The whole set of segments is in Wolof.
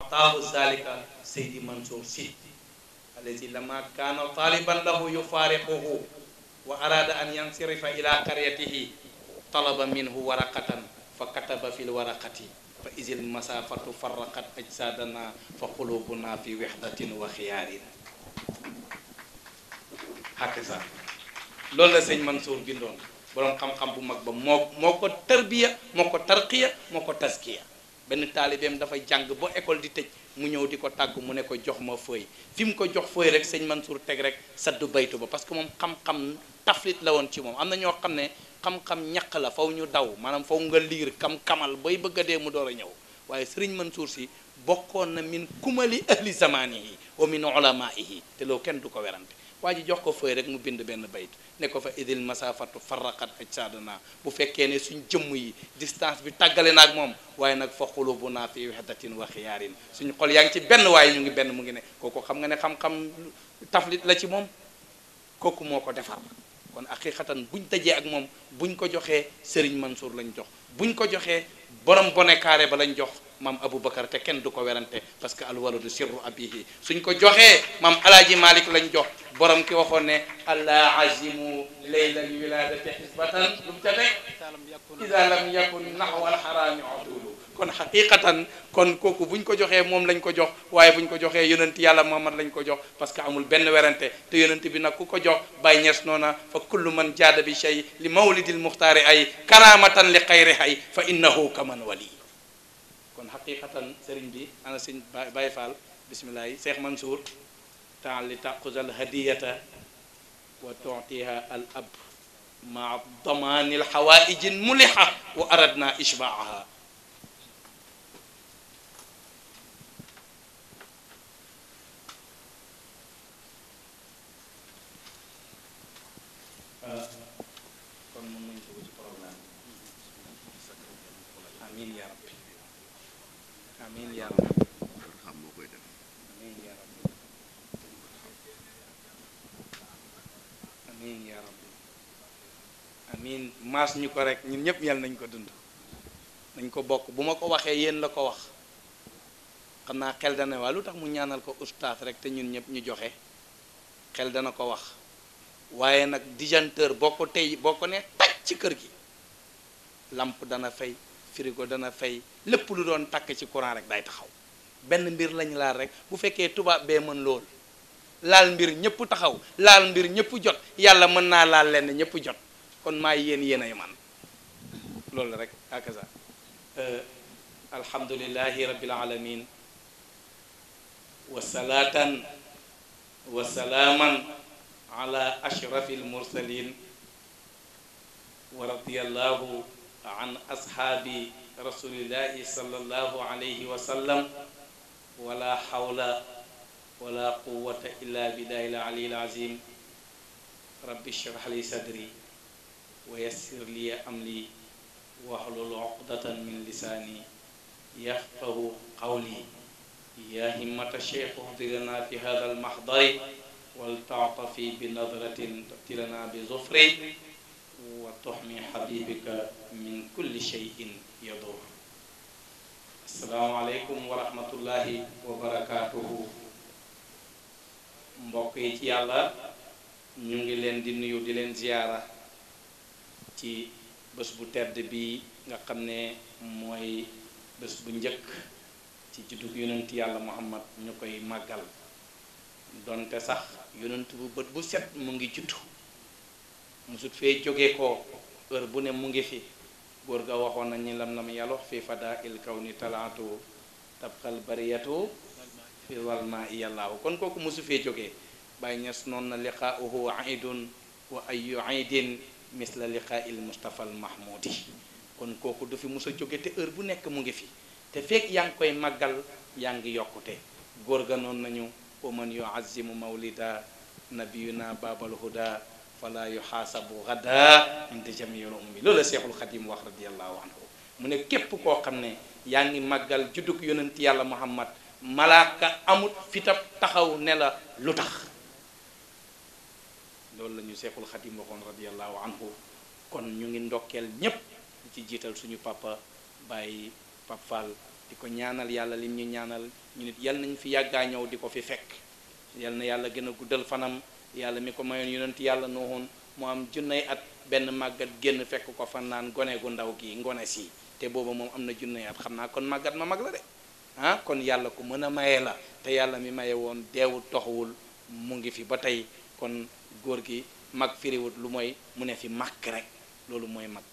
ataahu zalika Seydi Mansour Sy allazi lama kaana taliban lahu yufariquhu wa arada an yansirifa ila qaryatihi talaba minhu waraqatan fa kataba fi lwaraqati fa izil masafatu farraqat ajsadana fa qulubuna fi wahdatin wa khiyaarin hakaza loolu la sëñ Mansour bindoon boroom xam-xam bu mag ba moo ko tarbiya moo ko tarqiya moo ko taskiya benn taalibeem dafay jàng ba école di tëj mu ñëw di ko tàgg mu ne ko jox ma feuille fi mu ko jox feuille rek sëñ Mansour teg rek saddu baytu ba parce que moom xam-xam taflit la woon ci moom am na ñoo xam ne xam-xam ñaq la faw ñu daw maanaam faw nga liir kamal bay bëgg a dee mu door a ñëw waaye sëriñ Mansour Sy bokkoon na min kumali ahli zamanihi wa min ulamaihi te loolu kenn du ko werante waa ji jox ko feuille rek mu bind benn bayt ne ko fa idil masafatu farraqat ajsadana bu fekkee ne suñ jëmm yi distance bi tàggale na ak moom waaye nag fa xulubuna fi wahdatin wa xiyaarin suñ xol yaa ngi ci benn waaye ñu ngi benn mu ngi ne kooku xam nga ne xam-xam taflit la ci moom kooku moo ko defar kon aqiqatan buñ dajee ak moom buñ ko joxee Serigne Mansour lañ jox buñ ko joxee borom bone carré ba lañ jox maam Aboubacar te kenn du ko werante parce que alwaladu sirru abihi suñ ko joxee maam Alaaji Malik lañ jox borom ki waxoon ne allah azimu leylal wiladati xisbatan lu mu ca teg ida lam yakun naxwal xaraami odulu kon xaqiqatan kon kooku buñ ko joxee moom lañ ko jox waaye buñ ko joxee yonent yàlla Muhammad lañ ko jox parce que amul benn werante te yonent bi nag ku ko jox Baay Ñas noona fa kullu man jaada bi shay li mawlidil muxtaari ay karamatan li xayri hay fa innahu kaman wali kon xaqiqatan sëriñ bi ana sëñ Baye Fall bisimilah yi Cheikh Mansour taal li taxuza al hadiyata wa tuutiha al ab ma damaani al xawaaiji muliha wa aradna ishbaaha kon mën nañ dugg ci programme amin ya rabbi amin ya rabbi amin ya rabbi amin ya rabbi amin maas ñu ko rek ñun ñëpp yàlla nañ ko dund nañ ko bokk bu ma ko waxee yéen la ko wax xam naa xel dana waa lu tax mu ñaanal ko ustaas rek te ñun ñëpp ñu joxe xel dana ko wax waaye nag disjoncteur boo ko ne taj ci kër gi lampe dana fay frigo dana fay lépp lu doon takk ci courant rek day taxaw benn mbir lañ laal rek bu fekkee tubaab bee mën lool laal mbir ñëpp taxaw laal mbir ñëpp jot yàlla mën naa laal lenn ñëpp jot kon maay yéen ay man loolu rek hakaza alhamdulillahi rabbil alamin wa salaatan wa salaaman ala ashrafil mursalin wa radiyallahu an ashaabi rasulillahi sallallahu alayhi wa sallam wala hawla wala quwwata illa billahi al-aliyyil azim rabbi shrah li sadri wa yassir li amri wahlul uqdatan min lisani yafqahu qawli ya himmata shaykh uhdilana fi hadha al-mahdari wal ta'tafi bi nadratin tilana bi zufri wa tuhmi habibika min kulli shay'in yadur. Assalaamu aleykum wa rahmatullahi wa barakatuhu. Mbokk yi ci yàlla ñu ngi leen di nuyu di leen ziyaara ci bés bu tedd bi nga xam ne mooy bés bu njëkk ci juddug yonent yàlla Muhammad ñu koy màggal donte sax yonent bu bët bu set mu ngi juddu musut fee jóge ko heure bu ne mu ngi fi góor ga waxoon nañ ni lam yalox fi fada il kaw ni talaatu tabqal bariyatu fi walma iyallaahu kon kooku mosu fee jógee Baay Ñas noon na liqaauhu aidun wa ayu aidin misla liqaail mustafa al mahmudi kon kooku du fi mos a jóge te heure bu nekk mu ngi fi te fekk yaa ngi koy màggal yaa ngi yokkute góor ga noon nañu wa man yuazimu mawlida nabiyuna babal huda fala yuxaasabu gada inda jamiil ummi loolu la Seexul Xadim wax radiallahu anhu mu ne képp koo xam ne yaa ngi màggal juddug yonent yàlla Muhammad malaaka amut fitab taxaw ne la lu tax loolu la ñu Seexul Xadim waxoon radiallahu anhu kon ñu ngi ndokkeel ñépp di ci jiital suñu papa Baye Pape Fall di ko ñaanal yàlla lim ñu ñaanal ñu nit yal nañ fi yàggaa ñëw di ko fi fekk yal na yàlla gën a guddal fanam yàlla mi ko mayoon yonent yàlla nooxoon mu am junney at benn màggat génn fekk ko fan naan gone gu ndaw gi ngone si te booba moom am na junney at xam naa kon màggat ma mag la de ah kon yàlla ku mën a maye la te yàlla mi maye woon deewul toxuwul mu ngi fi ba tey kon góor gi mag firiwut lu mooy mu ne fi màkk rek loolu mooy mag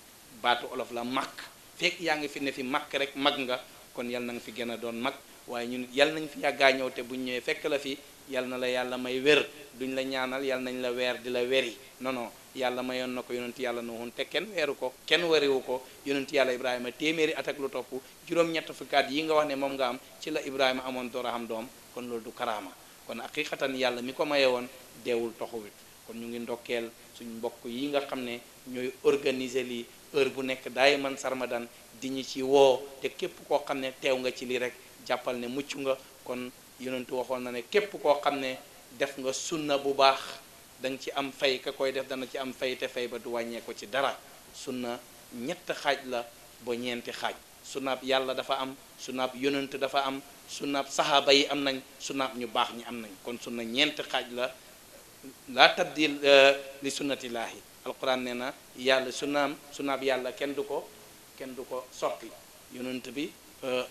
baatu olof la màkk fekk yaa ngi fi ne fi màkk rek mag nga kon yal na nga fi gën a doon mag waaye ñun yal nañ fi yàggaa ñëw te buñ ñëwee fekk la fi yal na la yàlla may wér duñ la ñaanal yal nañ la weer di la weri non non yàlla mayoon na ko yonent yàlla Nuhun te kenn weeru ko kenn weriwu ko yonent yàlla Ibrahima téeméeri at ak lu topp juróom-ñett fukki at yi nga wax ne moom nga am ci la Ibrahima amoon door a xam doom kon loolu du karaama kon haqiqatan yàlla mi ko maye woon deewul toxuwit kon ñu ngi ndokkeel suñ mbokk yi nga xam ne ñooy organiser lii heure bu nekk daay man sarmadan di ñu ci woo te képp koo xam ne teew nga ci lii rek jàppal ne mucc nga kon yonentu waxoon na ne képp koo xam ne def nga sunna bu baax da nga ci am fay ka koy def dana ci am fay te fay ba du wàññee ko ci dara sunna ñett xaaj la ba ñeenti xaaj sunnaab yàlla dafa am sunnaab yonent dafa am sunnaab saxaaba yi am nañ sunnaab ñu baax ñi am nañ kon sunna ñeenti xaaj la laa tabdil li sunnatillaahi alquran nee na yàlla sunnaab yàlla kenn du ko soppi yonent bi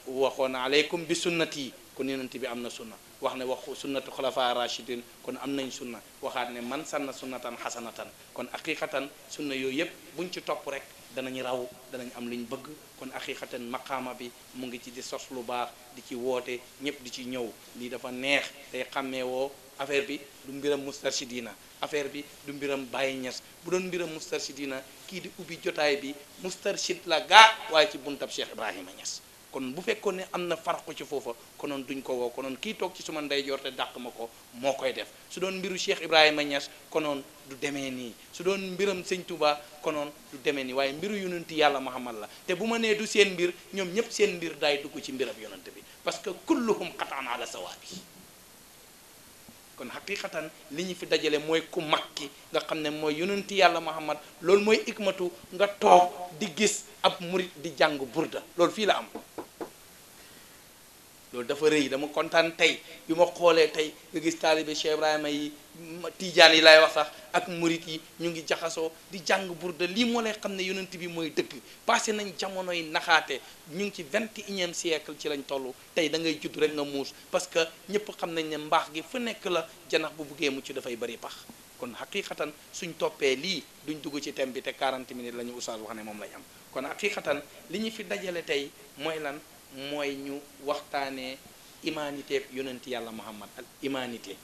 waxoon na aleykum bi sunnati kon yonent bi am na sunna wax ne waxu sunnatu xulafa rachidin kon am nañ sunna waxaat ne man sanna sunnatan xasanatan kon aqiqatan sunna yooyu yëpp buñ ci topp rek danañ raw danañ am liñ bëgg kon aqiqatan maqaama bi mu ngi ci di sos lu baax di ci woote ñëpp di ci ñëw lii dafa neex tey xàmmee woo affaire bi du mbiram mustarshidina affaire bi du mbiram Baye Niass bu doon mbiram mustarshidina kii di ubbi jotaay bi mustarshid la gaa waaye ci buntab Cheikh Ibrahima Niass kon bu fekkoon ne am na farqu ci foofa konoon duñ ko woo konoon kii toog ci suma ndeyjoor te dàq ma ko moo koy def su doon mbiru Cheikh Ibrahima Niass konoon du demee nii su doon mbiram Sëñ Touba konoon du demee nii waaye mbiru yonenti yàlla Muhammad la te bu ma nee du seen mbir ñoom ñëpp seen mbir daay dugg ci mbirab yonent bi parce que kulluhum qatan ala sawaabi kon haqiqatan li ñu fi dajale mooy ku mag ki nga xam ne mooy yonenti yàlla Muhammad loolu mooy ikmatu nga toog di gis ab murit di jàng burda loolu fii la am loolu dafa rëy dama kontaan tey bi ma xoolee tey nga gis taalibe Cheikh Ibrahima yi tiijaan yi lay wax sax ak murit yi ñu ngi jaxasoo di jàng burda lii moo lay xam ne yonent bi mooy dëgg passé nañ jamono yi naxaate ñu ngi ci 21e siècle ci lañ toll tey da ngay judd rek nga muus parce que ñëpp xam nañ ne mbaax gi fu nekk la janax bu buggee mucc dafay bari pax kon haqiqatan suñ toppee lii duñ dugg ci thème bi te 40 minutes la ñu ustaas wax ne moom lañ am kon haqiqatan li ñu fi dajale tey mooy lan mooy ñu waxtaanee humanité yonenti yàlla Muhammad al humanité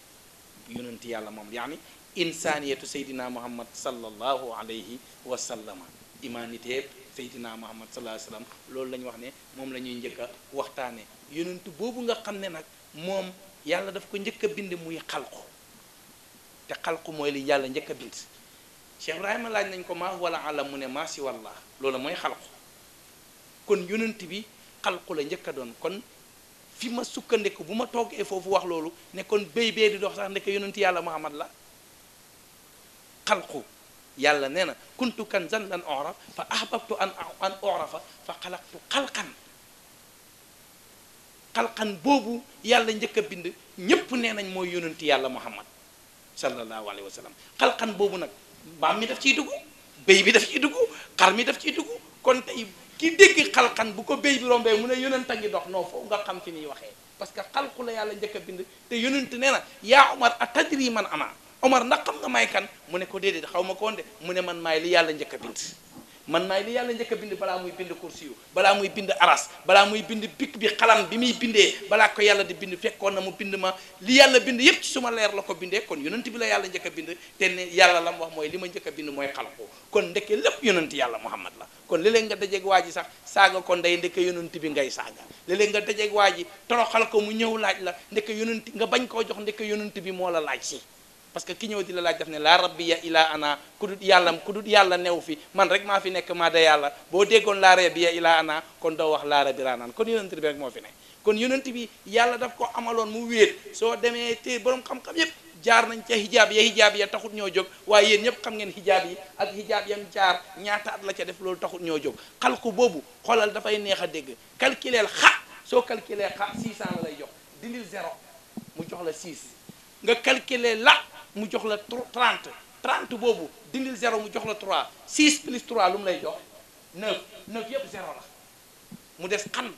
yonenti yàlla moom yaani insaniyatu Seydina Muhammad sallallahu alayhi wa sallama humanité Seydina Muhammad sallallahu alayhi wa sallam loolu la ñu wax ne moom la ñuy njëkk a waxtaanee yonentu boobu nga xam ne nag moom yàlla daf ko njëkk a bind muy xalqu te xalqu mooy li yàlla njëkk a bind Cheikh Ibrahima laaj nañ ko maa wala alam mu ne maa si wallah loolu mooy xalqu kon yonent bi xalqu la njëkk a doon kon fi ma sukkandiku bu ma toogee foofu wax loolu ne kon béy bee di dox sax ndeke yonent yàlla Muhammad la xalqu yàlla nee na kuntu kanzan lan uraf fa ahbabtu an urafa fa xalaqtu xalqan boobu yàlla njëkk a bind ñépp nee nañ mooy yonent yàlla Muhammad sallallahu alayhi wa sallam xalqan boobu nag mbaam mi daf ciy dugg béy bi daf ciy dugg xar mi daf ciy dugg kon tey ki dégg xalqan bu ko béy bi rombee mu ne yonent a ngi dox non foofu nga xam fi ñuy waxee parce que xalqu la yàlla njëkk a bind te yonent nee na yaa Omar atadri man ana Omar ndax xam nga may kan mu ne ko déedéet xaw ma ko woon de mu ne man maay li yàlla njëkk a bind man maay li yàlla njëkk a bind balaa muy bind kursi yu balaa muy bind aras balaa muy bind pik bi xalam bi muy bindee balaa ko yàlla di bind fekkoon na mu bind ma li yàlla bind yépp ci suma leer la ko bindee kon yonent bi la yàlla njëkk a bind te ne yàlla la mu wax mooy li ma njëkk a bind mooy xalqu kon ndeke lépp yonent yàlla Muhammad la kon léeg-léeg nga dajeeg waa ji sax saaga ko ndey ndeke yonent bi ngay saaga léeg-léeg nga dajeeg waa ji toroxal ko mu ñëw laaj la ndeke yonent nga bañ koo jox ndeke yonent bi moo la laaj si parce que ki ñëw di la laaj daf ne laa rabbiya ilaa ana ku dut yàlla new fi man rek maa fi nekk maa da yàlla boo déggoon laa rabbiya ilaa ana kon doo wax laa rabbi raanaan kon yonent bi rek moo fi ne kon yonent bi yàlla daf ko amaloon mu wéet soo demee te borom xam-xam yépp jaar nañ ca hijaab ya taxut ñoo jóg waaye yéen ñëpp xam ngeen hijaab yi ak hijaab yam jaar ñaata at la ca def loolu taxut ñoo jóg xalku boobu xoolal dafay neex a dégg calculer soo calculer 600 la lay jox dindil 0 mu jox la 6 nga calculer la mu jox la 30 30 boobu dindil 0 mu jox la 3 6 plus 3 lu mu lay jox 9 9 yëpp 0 la mu des xan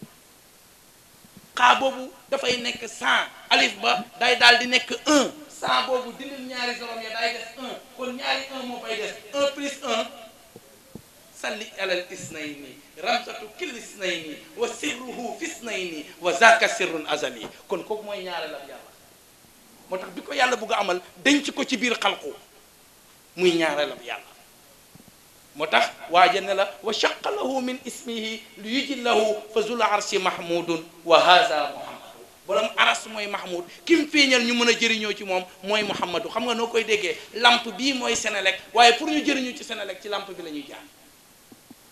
xaa boobu dafay nekk 100 alif ba day daal di nekk 1 100 boobu dindil ñaari 0 ya day des 1 kon ñaari 1 moo fay des 1 plus 1 salli alal isnayni ramsatu kil isnayni wa sirruhu fi isnayni wa zaka sirrun azali kon kooku mooy ñaareelam yàlla moo tax bi ko yàlla bugg a amal denc ko ci biir xalqu muy ñaareelam yàlla moo tax waaja ne la wa shaqa lahu min ismihi li yujillahu fa zul arshi mahmudun wa haza muhammadu borom aras mooy mahmoud kim feeñal ñu mën a jëriñoo ci moom mooy muhammadu xam nga noo koy déggee lamp bii mooy Senelec waaye pour ñu jëriñu ci Senelec ci lamp bi la ñuy jaar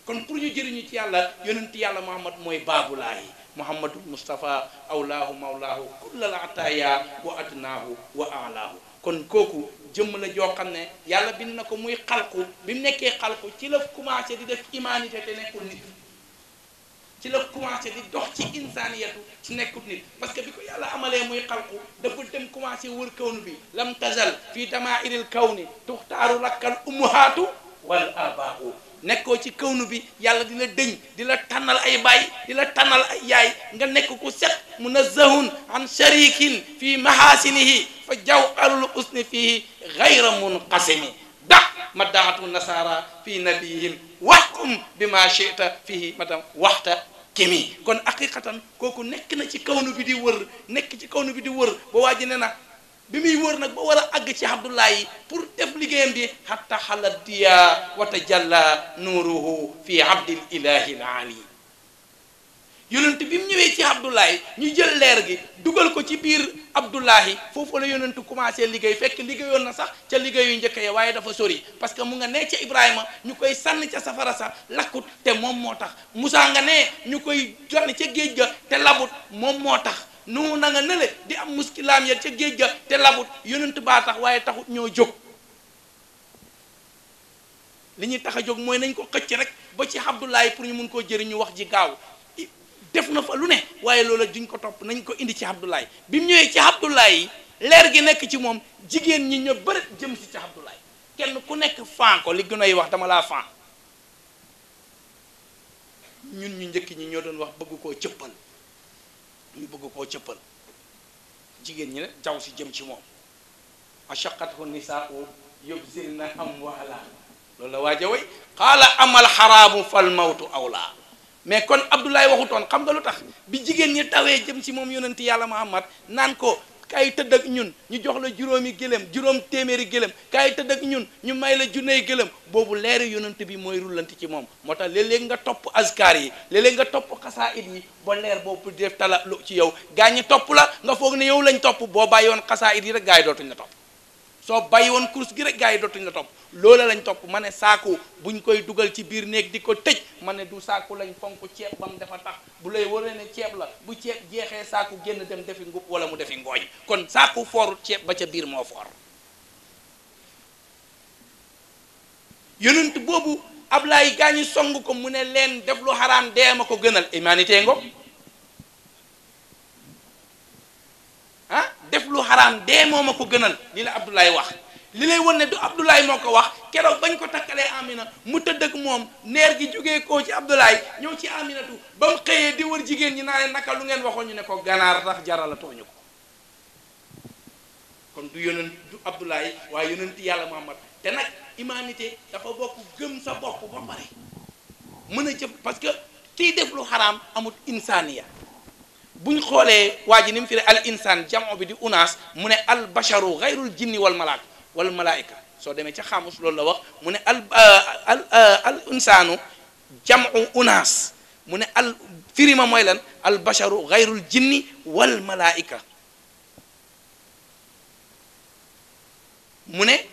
kon pour ñu jëriñu ci yàlla yonent yàlla muhammad mooy baabulaahi muhammadul mustafa awlaahu mawlaahu kullal ataaya wa adnaahu wa alaahu kon kooku jëmm la joo xam ne yàlla bind na ko muy xalqu bi mu nekkee xalqu ci la commencé di def humanité te nekkul nit ci la commencé di dox ci insaniyatu ci nekkul nit parce que bi ko yàlla amalee muy xalqu dafa dem commencé wër kawnu bi lam tazal fii damaa'iril kawni tuxtaaru lakkal ummahaatu wal abaa'u nekkoo ci kawnu bi yàlla di la dëñ di la tànnal ay baay di la tànnal ay yaay nga nekk ku set munazzahun an sharikin fi mahasinihi fa jawharul husni fihi ghayra munqasimi da madaatu nasara fi nabiyihim waxkum bima shi'ta fihi madam waxta kimi kon haqiqatan kooku nekk na ci kawnu bi di wër nekk ci kawnu bi di wër ba waa ji ne na bi muy wër nag ba war a àgg ci Abdullahi pour def liggéeyam bi hatta xalat diya wa tajalla nuruhu fi abdil ilahi al ali yonent bi mu ñëwee ci Abdullahi ñu jël leer gi dugal ko ci biir Abdullahi foofu la yonent commencé liggéey fekk liggéeyoon na sax ca liggéeyu njëkk ya waaye dafa sori parce que mu nga ne ca Ibrahima ñu koy sànni ca safara sa lakkut te moom moo tax Moussa nga ne ñu koy sànni ca géej ga te labut moom moo tax nu na nga nële di am muskilaam ya ca géej ga te labut yonent baa tax waaye taxut ñoo jóg li ñuy tax a jóg mooy nañ ko xëcc rek ba ci Abdullahi pour ñu mun koo jëriñ ñu wax ji gaaw def na fa lu ne waaye loola duñ ko topp nañ ko indi ci Abdullahi bi mu ñëwee ci Abdullahi leer gi nekk ci moom jigéen ñi ña bëri jëm si ci Abdullahi kenn ku nekk fan ko li gën ay wax dama laa fan ñun ñu njëkk ñi ñoo doon wax bëgg koo cëppal ñu bëgg koo cëppal jigéen ñi ne jaw si jëm ci moom ashaqathu nisaa'u yubzirna amwaala loolu la waaja way qaala amal xaraamu fal mawtu awlaa mais kon Abdoulaye waxutoon xam nga lu tax bi jigéen ñi tawee jëm ci moom yonent yàlla Muhammad naan ko kaay tëdd ak ñun ñu jox la juróomi gëlëm juróom téeméeri gëlëm kaay tëdd ak ñun ñu may la junney gëlëm boobu leeri yonent bi mooy rullanti ci moom moo tax léeg-léeg nga topp askar yi léeg-léeg nga topp xasaayid yi ba leer boobu def tala lu ci yow gaa ñi topp la nga foog ne yow lañ topp boo bàyyi woon xasaayid yi rek gaa yi dootuñ la topp soo bàyyi woon course gi rek gaa yi dootuñ la topp loola lañ topp ma ne saaku buñ koy dugal ci biir néeg di ko tëj ma ne du saaku lañ fonk ceeb bam dafa tax bu lay waree ne ceeb la bu ceeb jeexee saaku génn dem defi ngub wala mu defi ngooñ kon saaku foorut ceeb ba ca biir moo foor yonent boobu Ablaay gaa ñi song ko mu ne leen def lu xaraam dee ma ko gënal humanité ngo ah def lu xaraam dee moo ma ko gënal li la Abdoulaye wax li lay won ne du Abdoulaye moo ko wax keroog bañ ko takkalee Amina mu tëdd ak moom neer gi jógee koo ci Abdoulaye ñëw ci Aminatu ba mu xëyee di wër jigéen ñi naa leen naka lu ngeen waxoon ñu ne ko ganaar tax jarala tooñu ko kon du yonent du Abdoulaye waaye yonent yàlla Muhammad te nag humanité dafa bokk gëm sa bopp ba pare mën a jëf parce que kiy def lu xaraam amut insaniya buñ xoolee waa ji ni mu fi al insaan jamo bi di unaas mu ne al basharu gayrul jinni wal malaika soo demee ca xaamus loolu la wax mu ne al insaanu jamu unaas mu ne al firima mooy lan al basharu gayrul jinni wal malaika mu ne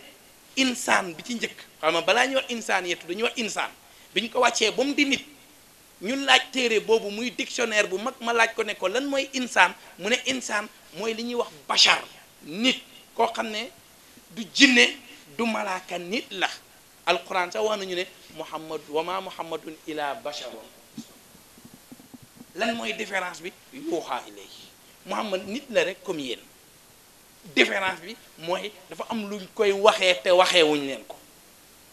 insaan bi ci njëkk xam nga balaa ñuy wax insaan yetu dañuy wax insaan biñ ko wàccee ba mu di nit ñu laaj téere boobu muy dictionnaire bu mag ma laaj ko ne ko lan mooy insaan mu ne insaan mooy li ñuy wax bachar nit koo xam ne du jinne du malaaka nit la alquran sax wax nañu ne muhammad wa ma muhammadun ila basharun lan mooy différence bi yuuxaa ilayhi Muhammad nit la rek comme yéen différence bi mooy dafa am luñ koy waxee te waxee wuñ leen ko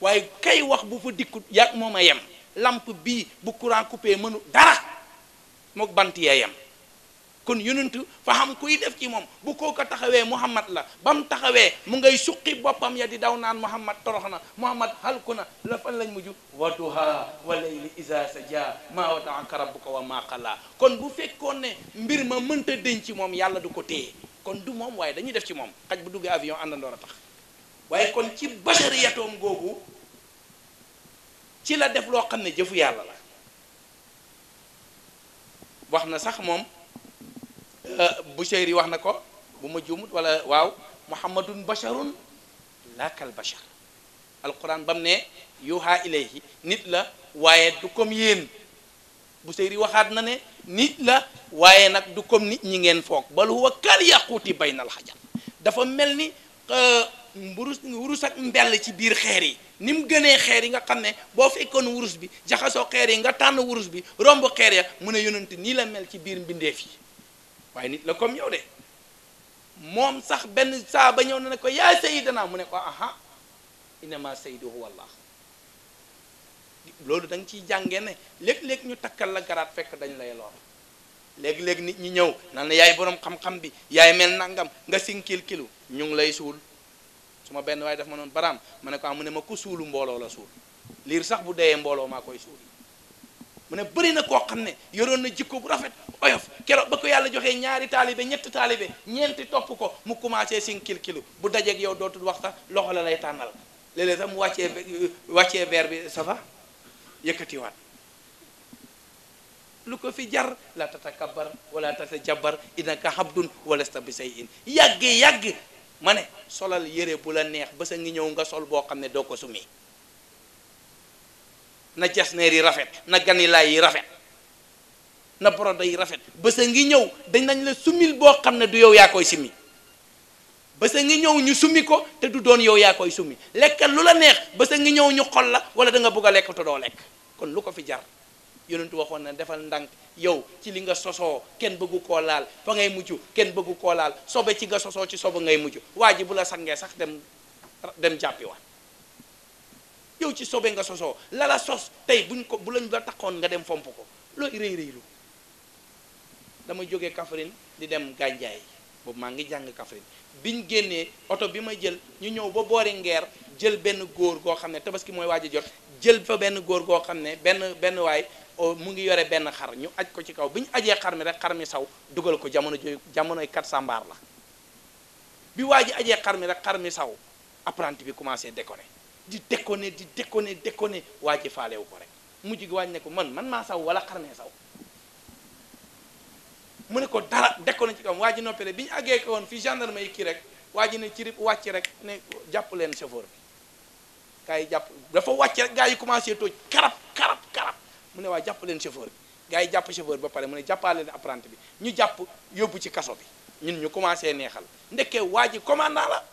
waaye kay wax bu fa dikkut yàgg moom a yem lampe bii bu courant coupé mënu dara mook bant yee yem kon yonentu fa xam kuy def ci moom bu kooka taxawee Muhammad la ba mu taxawee mu ngay suqi boppam ya di daw naan Muhammad torox na Muhammad halku na la fan lañ mujj wadduha wa layli iza saja maa wada'aka rabbuka wa maa qala kon bu fekkoon ne mbir ma mënta denc ci moom yàlla du ko téye kon du moom waaye dañuy def ci moom xaj bu duggee avion àndandoor a tax waaye kon ci bashariyatoom googu ci la def loo xam ne jëfu yàlla la wax na sax moom Busayri wax na ko bu ma juumut wala waaw muhammadun basharun laa kal bashar alquran bam ne yuha ilayhi nit la waaye du comme yéen Busayri waxaat na ne nit la waaye nag du comme nit ñi ngeen foog bal huwa kal yaquuti baynal hajar dafa mel ni wurus ak mbell ci biir xeer yi ni mu gënee xeer yi nga xam ne boo fekkoon wurus bi jaxasoo xeer yi nga tànn wurus bi romb xeer ya mu ne yonent nii la mel ci biir mbindeef yi waaye nit la comme yow de moom sax benn saa ba ñëw na ne ko yaa sayyidana mu ne ko aha innama sayyidu huwa Allah loolu da nga ciy jàngee ne léeg-léeg ñu takkal la garaat fekk dañ lay lor léeg-léeg nit ñi ñëw naan la yaay borom xam-xam bi yaay mel nangam nga sinkil kilu ñu ngi lay suul su ma benn waaye daf ma noonu baraam ma ne ko mu ne ma ku suulu mbooloo la suul liir sax bu deyee mbooloo maa koy suul mu ne bëri na koo xam ne yoroon na jikko bu rafet oyof keroog ba ko yàlla joxee ñaari taalibe ñetti taalibe ñeenti topp ko mu commencé sinkil kilu bu dajeeg yow dootul wax sax loxo la lay tànnal léeg-léeg sax mu wàccee verre bi ça va yëkkatiwaat lu ko fi jar la tatakabbar wala tatajabbar innaka habdun walasta bi shay'in yàgg ma ne solal yére bu la neex ba sa ngi ñëw nga sol boo xam ne doo ko sumi na jasneer yi rafet na ganilaay yi rafet na brodo yi rafet ba sa ngi ñëw dañ nañ la sumil boo xam ne du yow yaa koy summi ba sa ngi ñëw ñu summi ko te du doon yow yaa koy summi lekkal lu la neex ba sa ngi ñëw ñu xol la wala da nga bëgg a lekk te doo lekk kon lu ko fi jar yonentu waxoon na defal ndànk yow ci li nga sosoo kenn bëggu koo laal fa ngay mujj kenn bëggu koo laal sobe ci nga sosoo ci sobe ngay mujj waa ji bu la sangee sax dem jàppi waat yow ci sobe nga sosoo la sos tey bu lañ la taxoon nga dem fomp ko looy rëy dama jógee Kaffrine di dem Gànjaay boobu maa ngi jàng Kaffrine biñ génnee oto bi ma jël ñu ñëw ba boori Ngeer jël benn góor goo xam ne tabaski mooy waaj a jot jël fa benn góor goo xam ne benn waay mu ngi yore benn xar ñu aj ko ci kaw bi ñu ajee xar mi rek xar mi saw dugal ko jamonoy kat sambaar la bi waa ji ajee xar mi rek xar mi saw apprenti bi commencé déconner di déconner waa ji faalewu ko rek mujj gi wàññi ne ko man maa saw wala xar mee saw mu ne ko dara déconner ci kaw waa ji noppee bi ñu àggee ko woon fii gendarme yi kii rek waa ji ne ci rib wàcc rek ne jàpp leen chauffeur bi gaa yi jàpp dafa wàcc rek gaa yi commencé tooj karab mu ne waa jàpp leen chauffeur bi gaa yi jàpp chauffeur ba pare mu ne jàppaa leen apprenti bi ñu jàpp yóbbu ci kaso bi ñun ñu commencé neexal ndekkee waa ji commandant la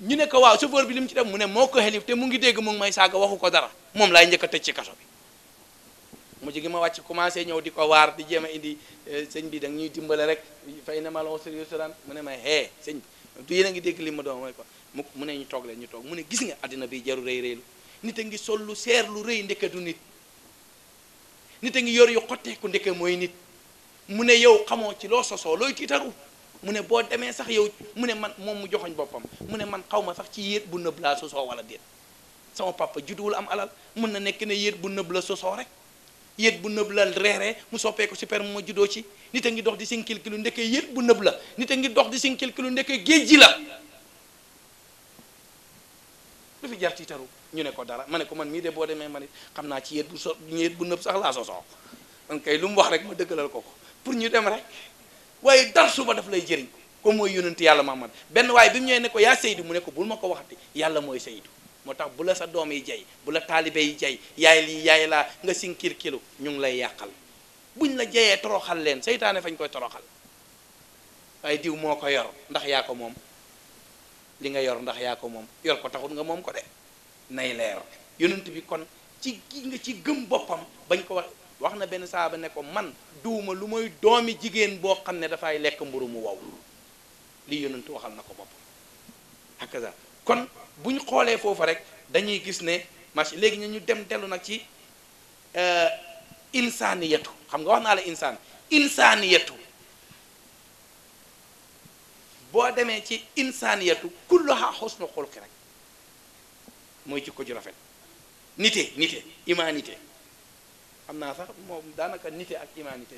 ñu ne ko waaw chauffeur bi li mu ci def mu ne moo ko xelif te mu ngi dégg mu ngi may saaga waxu ko dara moom laay njëkk a tëj ci kaso bi mu jigi ma wàcc commencé ñëw di ko waar di jéem a indi sëñ bi da ñuy dimbale rek fay na ma la sérieux mu ne ma sëñ bi du yéen a ngi dégg li ma doon mooy ko mu ne ñu toog leen ñu toog mu ne gis nga àddina bi jaru rëylu nit a ngi sol lu seer lu rëy ndeke du nit a ngi yor yu xotteeku ndeke mooy nit mu ne yow xamoo ci loo sosoo looy tiitaru mu ne boo demee sax yow mu ne man moom mu joxoñ boppam mu ne man xaw ma sax ci yéet bu nëb laa sosoo wala déet sama papa judduwul am alal mën na nekk ne yéet bu nëb la sosoo rek yéet bu nëb la reeree mu soppee ko super mu ma juddoo ci nit a ngi dox di sinkil kilu ndeke yéet bu nëb la nit a ngi dox di sinkil kilu ndeke géej ji la lu fi jar tiitaru ñu ne ko dara ma ne ko man mii de boo demee ma ne xam naa ci yéet bu nëb sax laa sosoo man kay lu mu wax rek ma dëggalal ko pour ñu dem rek waaye dar suba daf lay jëriñ comme mooy yonent yàlla Muhammad benn waaye bi mu ñëwee ne ko yaa Seydou mu ne ko bul ma ko waxati yàlla mooy Seydou moo tax bu la sa doom yi jay bu la taalibe yi jay yaay lii yaay laa nga sinkir kilo ñu ngi lay yàqal buñ la jayee toroxal leen seytaane fañ koy toroxal waaye diw moo ko yor ndax yaa ko moom li nga yor ndax yaa ko moom yor ko taxul nga moom ko de nay leer yonent bi kon ci gi nga ci gëm boppam bañ ko wax wax na benn saaba ne ko man duuma lu mooy doomi jigéen boo xam ne dafay lekk mburu mu wow lii yonentu waxal na ko bopp hakaza kon buñ xoolee foofu rek dañuy gis ne mach léegi ñu dem dellu nag ci insaniyatu xam nga wax naa la insaniyatu boo demee ci insaniyatu kulluha husnu xulqi rek mooy jikko ju rafet nite humanité xam naa sax moom daanaka nite ak humanité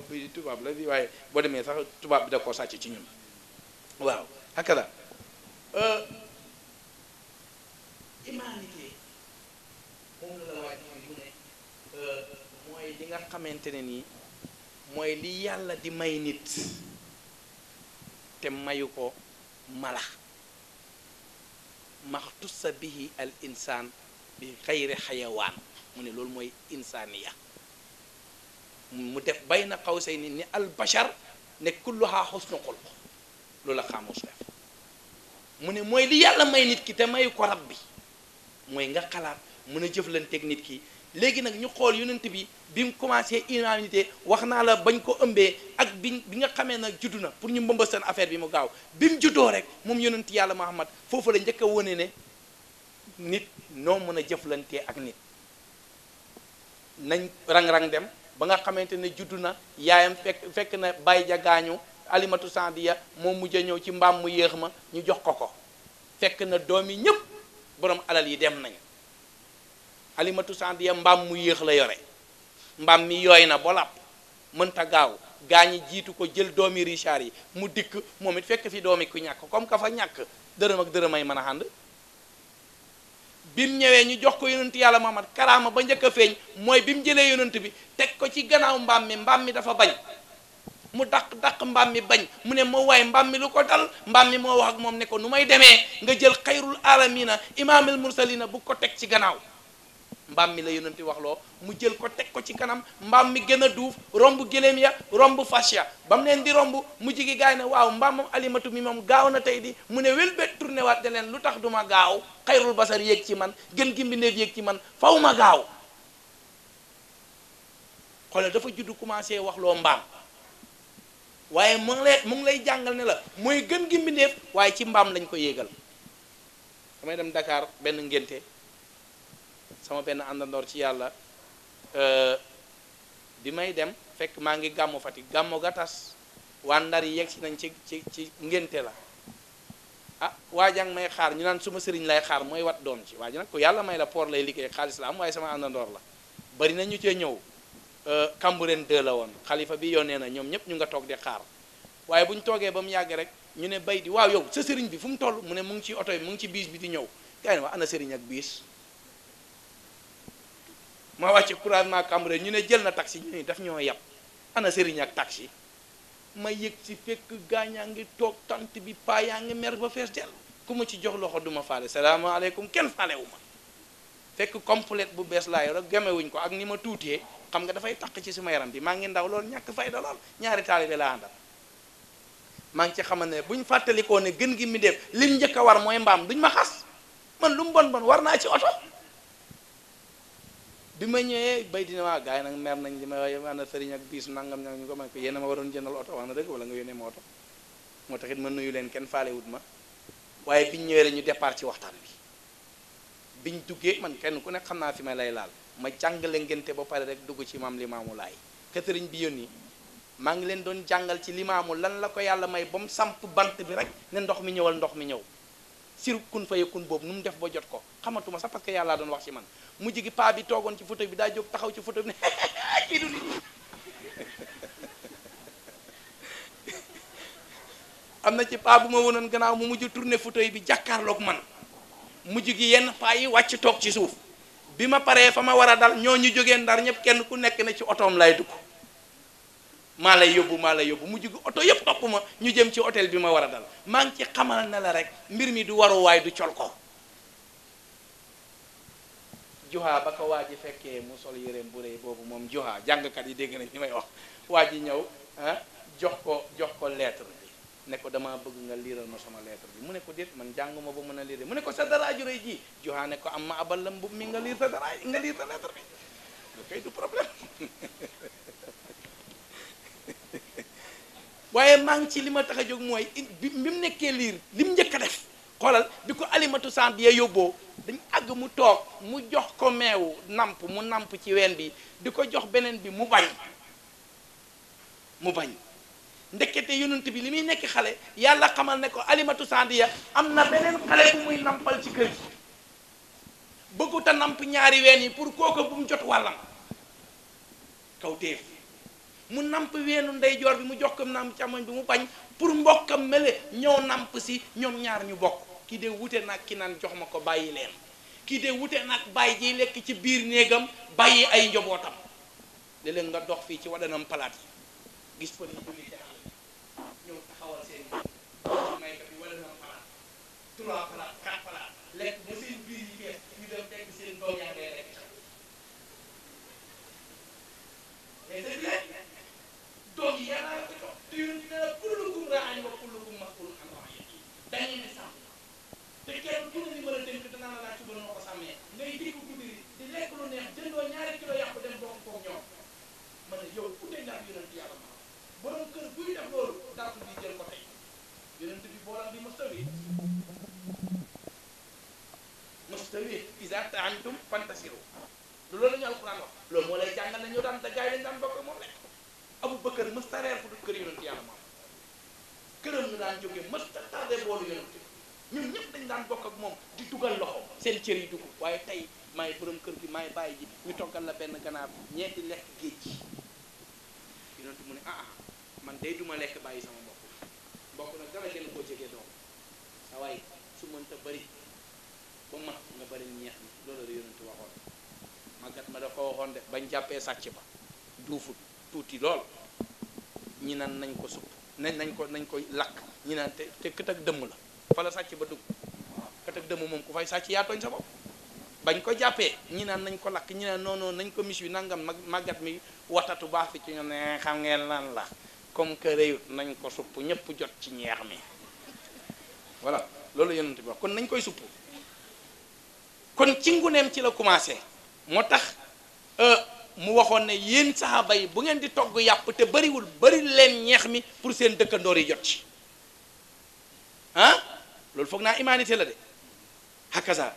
bi tubaab la bi waaye boo demee sax tubaab bi da koo sàcc ci ñun waaw hakada humanité moom la waaj mu ne mooy li nga xamante ne nii mooy li yàlla di may nit te mayu ko mala maxtussa bihi al insaan bi xayri xayawaan mu ne loolu mooy insaaniya mu def bayna qawsayni ni al bashar ne kulluha xusnu xulq loolu la xaamus def mu ne mooy li yàlla may nit ki te mayu ko rab bi mooy nga xalaat mën a jëflanteeg nit ki léegi nag ñu xool yonent bi mu commencé humanité wax naa la bañ ko ëmbee ak bi nga xamee nag juddu na pour ñu mbëmba seen affaire bi mu gaaw bi mu juddoo rek moom yonent yàlla Muhammad foofu la njëkk a wane ne nit noo mën a jëflantee ak nit nañ rang-rang dem ba nga xamante ne juddu na yaayam fekk na bàyyi ja gaañu alimatu sandiya moom mujj a ñëw ci mbaam mu yéex ma ñu jox ko fekk na doom yi ñëpp borom alal yi dem nañ alimatu sandiya mbaam mu yéex la yore mbaam mi yooy na ba làpp mënta gaaw gaañi jiitu ko jël doomi Richard yi mu dikk moom it fekk fi doomi ku ñàkk comme ka fa ñàkk dërëm ak dërëm ay mën a ànd bi mu ñëwee ñu jox ko yonent yàlla Muhammad karaama ba njëkk a feeñ mooy bi mu jëlee yonent bi teg ko ci gannaaw mbaam mi dafa bañ mu daq mbaam mi bañ mu ne moo waaye mbaam mi lu ko dal mbaam mi moo wax ak moom ne ko nu may demee nga jël xayrul alamina imaamul mursalina bu ko teg ci gannaaw mbaam mi la yonent wax loo mu jël ko teg ko ci kanam mbaam mi gën a duuf romb gëléem ya romb fas ya ba mu leen di romb mu jigi gaay ne waaw mbaam moom alimatu mi moom gaaw na tey di mu ne wélbét tourné waat de leen lu tax duma gaaw xayrul basar yéeg ci man gën gi mbindeef yéeg ci man faw ma gaaw xoolal dafa juddu commencé wax loo mbaam waaye mu ngi lay jàngal ne la mooy gën gi mbindeef waaye ci mbaam lañ ko yéegal damay dem Dakar benn ngénte sama benn àndandoor ci yàlla bi may dem fekk maa ngi gàmmu Fatick gàmmu ga tas waa Ndar yi yegg si nañ ci ngénte la ah waa jàng may xaar ñu naan suma sëriñ lay xaar mooy wat doom ci waa ji nag ko yàlla may la port lay liggéey xaalis la am waaye sama àndandoor la bari na ñu cee ñëw Cambérène 2 la woon xalifa bi yónnee na ñoom ñëpp ñu nga toog di xaar waaye bu ñu toogee ba mu yàgg rek ñu ne bay di waaw yow sa sëriñ bi fu mu toll mu ne mu ngi ci oto yi mu ngi ci biis bi di ñëw gars yi ne wax ana sëriñ ak biis ma wàcce couragement Cambérène ñu ne jël na taxi ñu ne daf ñoo yàpp ana sëriñ ak taxi ma yëg ci fekk gaañaa ngi toog tant bi paa yaa ngi mer ba fees del ku ma ci jox loxo duma faale salaamaaleykum kenn faalewu ma fekk complète bu bees laa yor rek gemewuñ ko ak ni ma tuutee xam nga dafay taq ci suma yaram bi maa ngi ndaw lool ñàkk fayda lool ñaari taalibe laa àndal maa ngi ci xamal ne buñ fàttalikoo ne gën gi mi def lim njëkk a war mooy mbaam duñ ma xas man lu mu bon bon war naa ci oto bi ma ñëwee bay dina waa gars yi nag mer nañ li ma waaye ana sëriñ ak biis nangam ñu ko man ko yéen a ma waroon jëndal oto wax na dëgg wala nga yónnee ma oto moo taxit ma nuyu leen kenn faale wut ma waaye biñ ñëwee rek ñu départ ci waxtaan bi biñ duggee man kenn ku nekk xam naa fi ma lay laal ma jàngale ngénte ba pare rek dugg ci maam Limaamu Laay ka sëriñ bi yónni maa ngi leen doon jàngal ci limaamu lan la ko yàlla may ba mu samp bant bi rek ne ndox mi ñëwal ndox mi ñëw sir kun fa yakun boobu nu mu def ba jot ko xamatuma sax parce que yàlla doon wax ci man mujj gi paa bi toogoon ci photo bi daa jóg taxaw ci photo bi ne kii du nit am na ci paa bu ma wonoon gannaaw mu mujj tourné photo bi jàkkaarloog man mujj gi yenn paa yi wàcc toog ci suuf bi ma paree fa ma war a dal ñoo ñu jógee Ndar ñëpp kenn ku nekk ne ci otoom lay dugg maa lay yóbbu mujj gi oto yëpp topp ma ñu jëm ci hôtel bi ma war a dal maa ngi ci xamal na la rek mbir mi du waruwaay du col ko Juha ba ko waa ji fekkee mu sol yëreem bu rëy boobu moom Juha jàngkat yi dégg nañ li may wax waa ji ñëw jox ko lettre bi ne ko dama bëgg nga liiral ma sama lettre bi mu ne ko déet man jànguma ba mën a liir mu ne ko sa dara ju rëy ji Juha ne ko am ma abal la mbub mi nga liir sa lettre bi kay du problème waaye maa ngi ci li ma tax a jóg mooy bi mu nekkee liir li mu njëkk a def xoolal bi ko Alimatu Saadiya yóbboo dañ àgg mu toog mu jox ko meewu namp mu namp ci ween bi di ko jox beneen bi mu bañ ndekete yonent bi li muy nekk xale yàlla xamal ne ko Alimatu Saadiya am na beneen xale bu muy nampal ci kër gi bëggut a namp ñaari ween yi pour kooku bu mu jot wàllam kaw téef mu namp weenu ndeyjoor bi mu jox ko namp càmmoñ bi mu bañ pour mbokkam mele ñëw namp si ñoom ñaar ñu bokk kii de wute nag ki naan jox ma ko bàyyi leen kii de wute nag bàyyi jiy lekk ci biir néegam bàyyi ay njobootam léeg-léeg nga dox fii ci wadanam palaat yi gis fa ni jóge ci àll ñëw taxawal seen ci may bi wadanam palaat 3 palaat 4 palaat lekk ba seen biir yi fees ñu dem tekk seen doom yaa ngay lekk mais c'est vrai doom yi yàlla ko jox te yonent bi nee na kullukum raa'in wa kullukum mas'uulun an ra'iyyatihi dañuy ne sàmm te kenn ku ne li mën a dénk danaa la laaj ci ba noo ko sàmmee ngay dégg guddi di lekk lu neex jëndoo 2 kilo yàpp dem bokk koog ñoom ma ne yow ku dee ndax yonent yàlla ma borom kër buy def loolu dàq bi jël ko tey yonent bi boolam bi mustawi izaa ta'amtum fantasiru loolu la ñu alquran wax loolu moo lay jàngal ne ñoo daan da gaay lañ daan bokk moom rek Abu Bakar mësta reer fu dul kër yonent yàlla moom këram ñu daan jóge mësta tardé boolu yonent ñun ñëpp dañ daan bokk ak moom di dugal loxo seen cër yi dugg waaye tey maay borom kër gi maay bàyyi ji ñu toggal la benn ganaar ñeenti lekk géej gi yonent mu ne man day duma lekk bàyyi sama mbokk nag dara gën koo jege doom sa waay su mënta bëri ba mat nga bëri ñeex mi loolu la yonent waxoon màggat ma da ko waxoon de bañ jàppee sàcc ba duufut tuuti lool ñi naan nañ ko supp nañ ko lakk ñi naan te kët ak dëmm la fa la sàcc ba dugg kët ak dëmm moom ku fay sàcc yaa tooñ sa bopp bañ ko jàppee ñi naan nañ ko lakk ñi naan non nañ ko mis wi nangam màggat mi watatu baax fi ci ñoom ne xam ngeen lan la comme que réyut nañ ko supp ñëpp jot ci ñeex mi voilà loolu yonent bi wax kon nañ koy supp kon ci nguneem ci la commencé moo tax mu waxoon ne yéen saxaaba yi bu ngeen di togg yàpp te bariwul bari leen ñeex mi pour seen dëkkandoor yi jot ci loolu foog naa humanité la de hakaza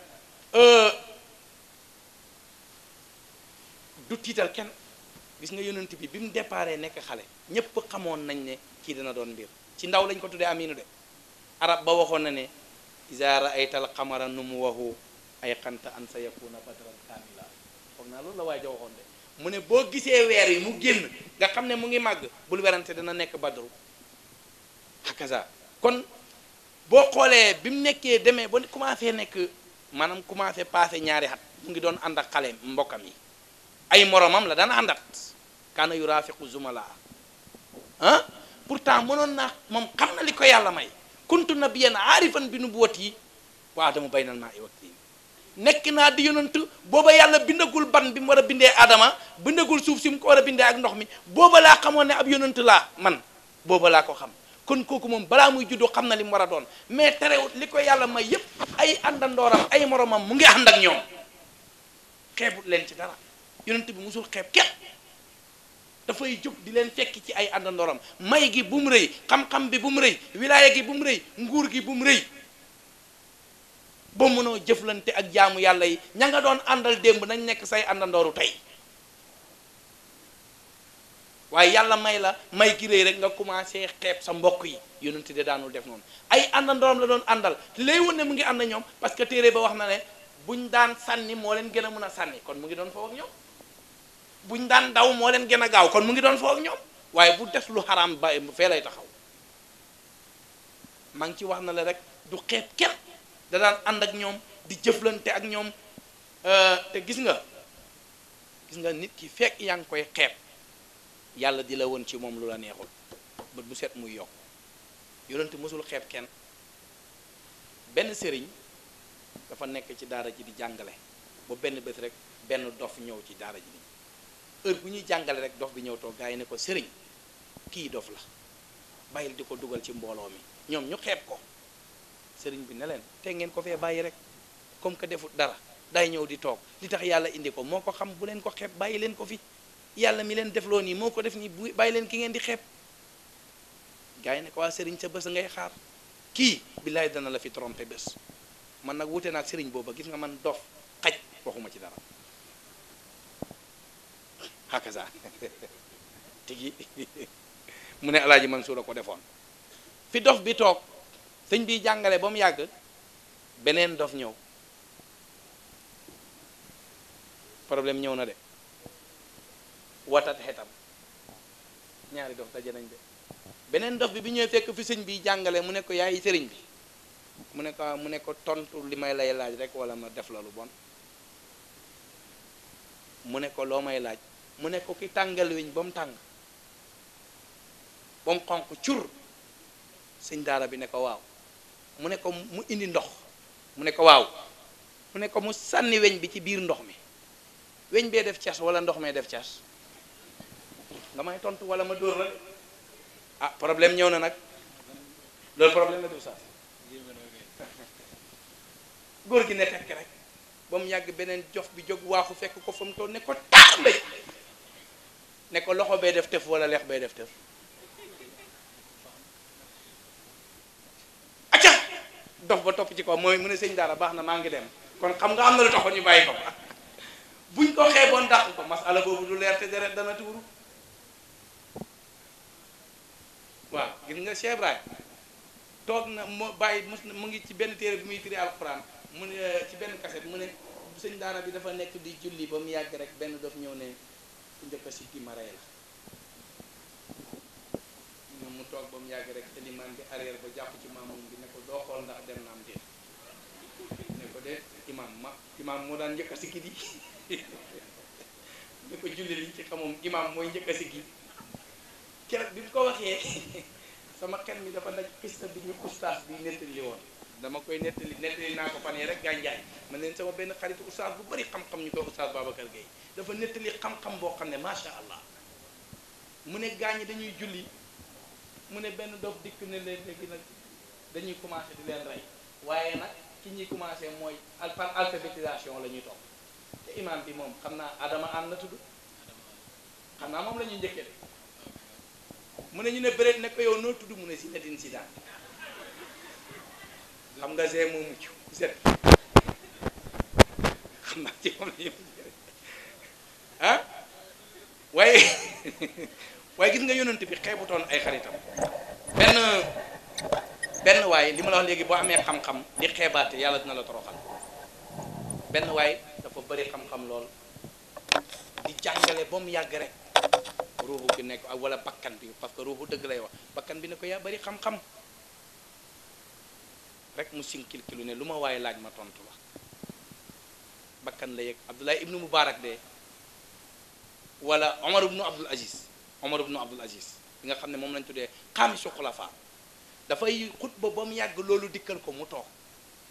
du tiital kenn gis nga yonent bi mu déparé nekk xale ñépp xamoon nañ ne kii dina doon mbir ci ndaw lañ ko tuddee aminu de arab ba waxoon na ne iza ra'ayta al qamara numuwahu ay xanta an sa yakuna badran kamila foog naa loolu la waaye ja waxoon de mu ne boo gisee weer yi mu génn nga xam ne mu ngi màgg bul werante dina nekk badru hakaza kon boo xoolee bi mu nekkee demee ba commencé nekk maanaam commencé passé ñaari at mu ngi doon ànd ak xale mbokkam yi ay moromam la daan àndat kaana yuraafiqu zumala pourtant mënoon naa moom xam na li ko yàlla may kuntu nabiyyan aarifan bi nubuwwati wa aadamu baynal maa'i wa tiin nekk naa di yonant booba yàlla bindagul ban bi mu war a bindee Adama bindagul suuf si mu ko war a bindee ak ndox mi booba laa xamoon ne ab yonant laa man booba laa ko xam kon kooku moom balaa muy juddu xam na li mu war a doon mais terewut li ko yàlla may yépp ay àndandooram ay moromam mu ngi ànd ak ñoom xeebut leen ci dara yonent bi musul xeeb kenn dafay jóg di leen fekk ci ay àndandooram may gi bu mu rëy xam-xam bi bu mu rëy wilaaya gi bu mu rëy nguur gi bu mu rëy ba mënoo jëflante ak jaamu yàlla yi ña nga doon àndal démb nañ nekk say àndandooru tey waaye yàlla may la may gi rëy rek nga commencé xeeb sa mbokk yi yonent de daanul def noonu ay àndandooram la doon àndal te lay won ne mu ngi ànd ñoom parce que téere ba wax na ne buñ daan sànni moo leen gën a mën a sànni kon mu ngi doon foofu ak ñoom buñ daan daw moo leen gën a gaaw kon mu ngi doon foofu ak ñoom waaye bu def lu xaraam ba fee lay taxaw maa ngi ci wax na la rek du xeeb kenn da daan ànd ak ñoom di jëflante ak ñoom te gis nga nit ki fekk yaa ngi koy xeeb yàlla di la woon ci moom lu la neexul bët bu set muy yokk yonent mësul xeeb kenn benn sëriñ dafa nekk ci daara ji di jàngale ba benn bés rek benn dof ñëw ci daara ji nii heure bu ñuy jàngale rek dof bi ñëw toog gaa yi ne ko sëriñ kii dof la bàyyil di ko dugal ci mbooloo mi ñoom ñu xeeb ko sëriñ bi ne leen te ngeen ko fee bàyyi rek comme que defut dara day ñëw di toog li tax yàlla indi ko moo ko xam bu leen ko xeeb bàyyi leen ko fi yàlla mi leen defloo nii moo ko def nii bu bàyyi leen ki ngeen di xeeb gars yi ne ko waa sëriñ sa bés ngay xaar kii billaay dana la fi trompé bés man nag wute naag sëriñ booba gis nga man dof xaj waxuma ci dara hakaza tigi mu ne alaaji Mansuur a ko defoon fi dof bi toog sëñ bi jàngale ba mu yàgg beneen dof ñëw problème ñëw na de watat xetam ñaari dof daje nañ de beneen dof bi ñëwee fekk fi sëñ bi jàngale mu ne ko yaay sëriñ bi mu ne ko tontu li may lay laaj rek wala ma def la lu bon mu ne ko loo may laaj mu ne ko ki tàngal weñ ba mu tàng ba mu xonq cur sëñ daara bi ne ko waaw mu ne ko mu indi ndox mu ne ko waaw mu ne ko mu sànni weñ bi ci biir ndox mi weñ bee def cas wala ndox mee def cas nga may tontu wala ma dóor la ah problème ñëw na nag loolu problème la du sax góor gi ne tekk rek ba mu yàgg beneen jof bi jóg waaxu fekk ko fa mu toll ne ko taax mbéy ne ko loxo bee def tëf wala leex bee def tëf acca dof ba topp ci kaw mooy mu ne sëñ daara baax na maa ngi dem kon xam nga am na lu taxoon ñu bàyyi ko buñ ko xeeboon dàq ko masala boobu du leer te deret dana tuuru waaw gis nga Cheikh Ibrahima toog na moo bàyyi mu ngi ci benn téere bi muy firi alxuraan mu ne ci benn kaset mu ne sëñ daara bi dafa nekk di julli ba mu yàgg rek benn dof ñëw ne ku njëkk a sikki ma rey la mu toog ba mu yàgg rek elimaan bi arrière ba jàpp ci maamum bi ne ko doo xool ndax dem na am déet ne ko de imaam moo daan njëkk a sikki di ne ko julli liñ ci xamoom imaam mooy njëkk a sikki keroog bi mu ko waxee sama xel mi dafa daj pista bi ñu ustaas bi nettali woon dama koy nettali naa ko fan yi rek gànjaay man leen sama benn xaritu ustaas bu bari xam-xam ñu koy ustaas Babacar Gueye dafa nettali xam-xam boo xam ne macha allah mu ne gaañi dañuy julli mu ne benn dof dikk ne leen léegi nag dañuy commencé di leen rey waaye nag ki ñuy commencé mooy par alphabétisation la ñuy topp te imam bi moom xam naa Adama am na tudd xam naa moom la ñuy njëkkee de mu ne ñu ne bëreet ne ko yow noo tudd mu ne si Zinedine Zidane xam nga Zé moo mucc set xam naa ci moom la ñu ah waaye waaye gis nga yonent bi xeebutoon ay xaritam benn waaye li ma la wax léegi boo amee xam-xam di xeebaate yàlla dina la toroxal benn waaye dafa bëri xam-xam lool di jàngale ba mu yàgg rek ruuxu bi nekk ak wala bakkan bi parce que ruuxu dëgg lay wax bakkan bi ne ko yaa bari xam-xam rek mu sinkilkilu ne lu ma waaye laaj ma tontu la bakkan la yëg Abdullah ibnu Mubarak de wala Omar ibnu Abdul Aziz bi nga xam ne moom lañ tuddee xaamisu xulafa dafay xutba ba mu yàgg loolu dikkal ko mu toog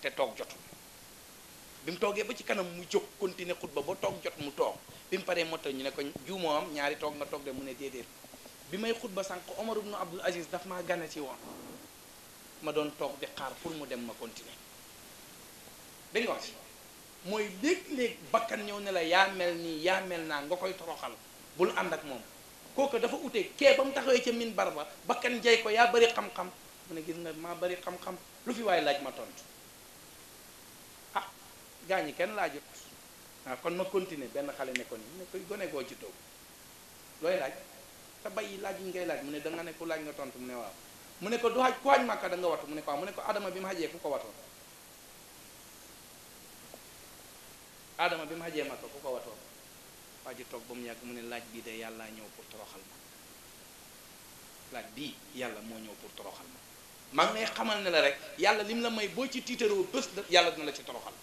te toog jotul bi mu toogee ba ci kanam mu jóg continuer xutba ba toog jot mu toog bi mu paree moto ñu ne ko juumoo am ñaari toog nga toog de mu ne déedéet bi may xutba sànq Omar ibnu Abdul Aziz daf maa gane ci woon ma doon toog di xaar pour mu dem ma continuer dañ nga wax mooy léeg-léeg bakkan ñëw ne la yaa mel nii yaa mel naa nga koy toroxal bul ànd ak moom kooku dafa utee kee ba mu taxawee ca min barba bakkan jay ko yaa bari xam-xam mu ne gis nga maa bari xam-xam lu fi waaye laaj ma tontu ah gaa ñi kenn laajut ah kon ma continuer benn xale ne ko ni ne koy gone goo ci toog looy laaj te bàyyi laaj yi ngay laaj mu ne da nga ne ku laaj nga tontu mu ne waaw mu ne ko du xaj ku xaj màkka da nga watu mu ne ko waaw mu ne ko adama bi mu xajee ku ko watoon adama bi mu xajee màkka ku ko watoon waa ji toog ba mu yàgg mu ne laaj bii de yàlla ñëw pour toroxal ma laaj bii yàlla moo ñëw pour toroxal ma maa ngi lay xamal ne la rek yàlla lim la may boo ci tiitaroo bés yàlla dina la ci toroxal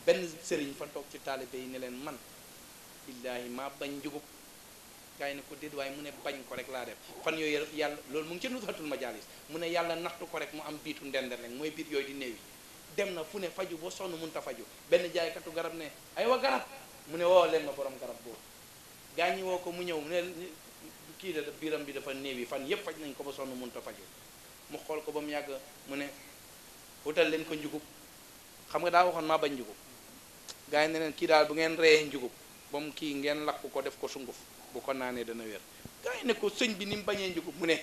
benn sëriñ fa toog ci taalibe yi ne leen man billaahi maa bañ njugub gaa yi ne ko déet waaye mu ne bañ ko rek laa def fan yooyu yàlla loolu mu ngi ci nusratul majaalis mu ne yàlla naxtu ko rek mu am biitu ndender rek mooy biit yooyu di néew yi dem na fu ne faju ba sonn mënut a faju benn jaaykatu garab ne ay wa garab mu ne woo leen ma borom garab boobu gaa ñi woo ko mu ñëw mu ne kii la biiram bi dafa néew yi fan yépp faj nañ ko ba sonn mënut a faju mu xool ko ba mu yàgg mu ne wutal leen ko njugub xam nga daa waxoon maa bañ njugub gars yi ne leen kii daal bu ngeen reyee njugub ba mu kii ngeen lakk ko def ko sunguf bu ko naanee dana wér. gars yi ne ko sëñ bi ni mu bañee njugub mu ne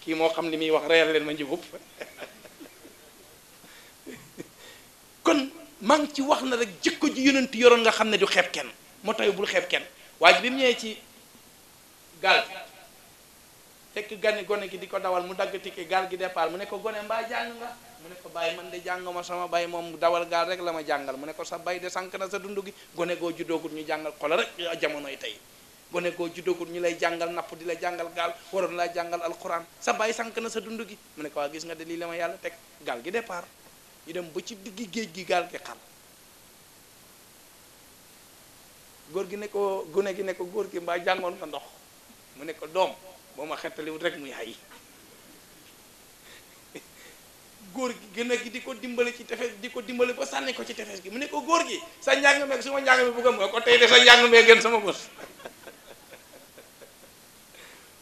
kii moo xam li muy wax reyal leen ma njugub kon maa ngi ci wax na rek jikko ji yonent yoroon nga xam ne du xeeb kenn moo tax bul xeeb kenn. waaye bi mu ñëwee ci gaal gi fekk gani gone gi di ko dawal mu dagg tike gaal gi départ mu ne ko gone mbaa jàng nga mu ne ko bàyyi man de jàng ma sama bay moom dawal gaal rek la ma jàngal mu ne ko sa bay de sànq na sa dund gi gone goo juddoogut ñu jàngal xola rek jamonoy tey gone goo juddoogut ñu lay jàngal napp di la jàngal gaal waroon laa jàngal alquran sa bay sànq na sa dund gi mu ne ko waa gis nga de lii la ma yàlla teg gaal gi départ ñu dem ba ci diggi géej gi gaal gi xar góor gi ne ko gone gi ne ko góor gi mbaa jàngoon nga ndox mu ne ko doom boo ma xettaliwut rek muy hay góor gi gën a gi di ko dimbale ci tefes di ko dimbale ba sànni ko ci tefes gi mu ne ko góor gi sa njàng meeg suma njàng mi bëggam nga ko tey de sa njàng mee gën sama bës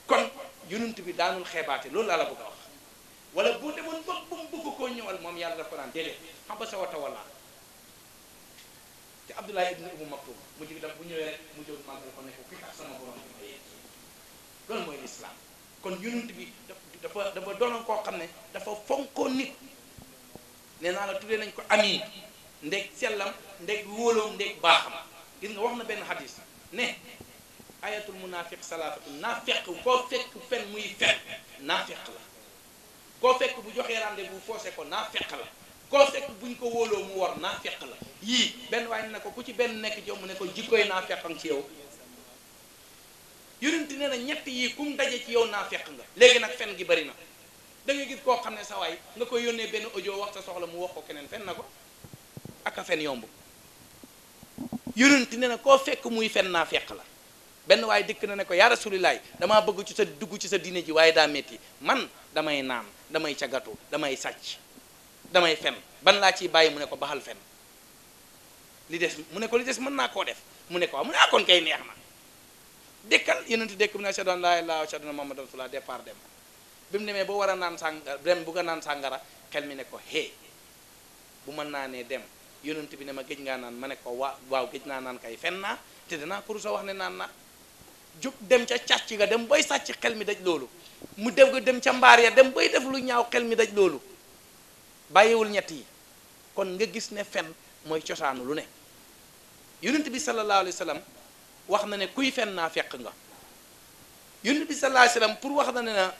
kon yonent bi daanul xeebaate loolu laa la bëgg a wax wala boo demoon ba mu bëgg koo ñëwal moom yàlla daf ko naan déedéet xam ba sa wata wala te Abdullah ibn Umm Maktum mu jig dam bu ñëwee rek mu jóg màggal ko ne ko kii tax sama borom bi ma yéen loolu mooy lislaam kon yonent bi dafa doonoon koo xam ne dafa fonkoon nit nee naa la tuddee nañ ko amin ndeg sellam ndeg wóoloom ndeg baaxam gis nga wax na benn xadis ne ayatul munafiq salaatatu naafeq koo fekk fen muy fen naafeq la koo fekk bu joxee rendez-vous forcé ko naafeq la koo fekk buñ ko wóoloo mu war naafeq la yii benn waaye ne ko ku ci benn nekk ci yow mu ne ko jikkoy naafeqam ci yow yonent nee na ñett yii kum daje ci yow naafeq nga léegi nag fen gi bari na da ngay gis koo xam ne sa waay nga koy yónnee benn audio wax sa soxla mu wax ko keneen fen na ko ak a fen yomb yonent nee na koo fekk muy fen naafeq la benn waaye dikk na ne ko yaa rasulillahi damaa bëgg ci sa dugg ci sa diine ji waaye daa métti man damay naan damay cagatu damay sàcc damay fen ban laa ciy bàyyi mu ne ko baxal fen li des mu ne ko li des mën naa koo def mu ne ko waaw mu ne kon kay neex na dëkkal yonent dëkk bi ne ashhadu an laa ilaaha illallaah wa ashhadu anna muhammadan rasuulullaah départ dem bi mu demee ba war a naan sàngara dem bu nga naan sàngara xel mi ne ko bu mën naa ne dem yonent bi ne ma géej ngaa naan ma ne ko waaw géej naa naan kay fen naa te danaa ko rusa wax ne naan na jóg dem ca càcc ga dem bay sàcc xel mi daj loolu mu dem ca mbaar ya dem bay def lu ñaaw xel mi daj loolu bàyyiwul ñett yi kon nga gis ne fen mooy cosaanu lu ne yonent bi sallallahu alayhi wa sallam wax na ne kuy fen naa fekk nga yonent bi sallallahu alayhi wa sallam pour wax na ne na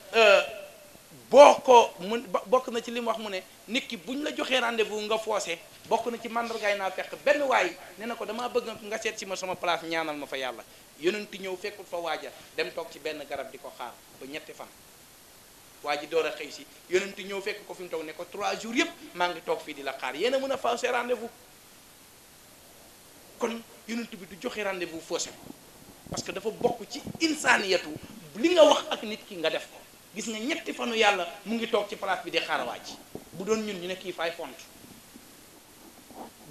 boo ko mun bokk na ci li mu wax mu ne nit ki buñ la joxee rendez-vous nga foosé bokk na ci mandargaay naa fekk benn waay ne na ko damaa bëgg nga seet si ma sama place ñaanal ma fa yàlla yonent ñëw fekkul fa waaja dem toog ci benn garab di ko xaar ba ñetti fan waa ji door a xëy si yonent ñëw fekk ko fi mu toog ne ko 3 jours yëpp maa ngi toog fii di la xaar yéen a mën a faussé rendez-vous kon yonent bi du joxe rendez-vous faussé parce que dafa bokk ci insaniyatu li nga wax ak nit ki nga def ko gis nga ñetti fanu yàlla mu ngi toog ci place bi di xaar waa ji bu doon ñun ñu ne kii fay font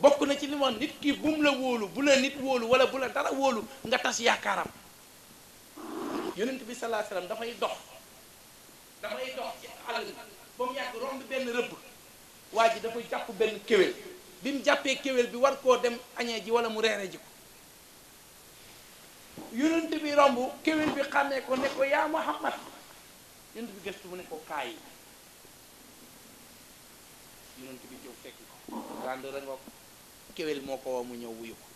bokk na ci li mu wax nit ki bu mu la wóolu bu la nit wóolu wala bu la dara wóolu nga tas yaakaaram yonent bi sallallahu alayhi wasallam dafay dox ci àll ba mu yàgg romb benn rëbb waa ji dafa jàpp benn kéwél bi mu jàppee kéwél bi war koo dem añee ji wala mu reere ji ko yonent bi romb kéwél bi xàmmee ko ne ko yaa Muhammad yonent bi gëstu mu ne ko kaay yonent bi jóg fekk ko grandeur a ngoog kéwél moo ko woo mu ñëw wuyu ko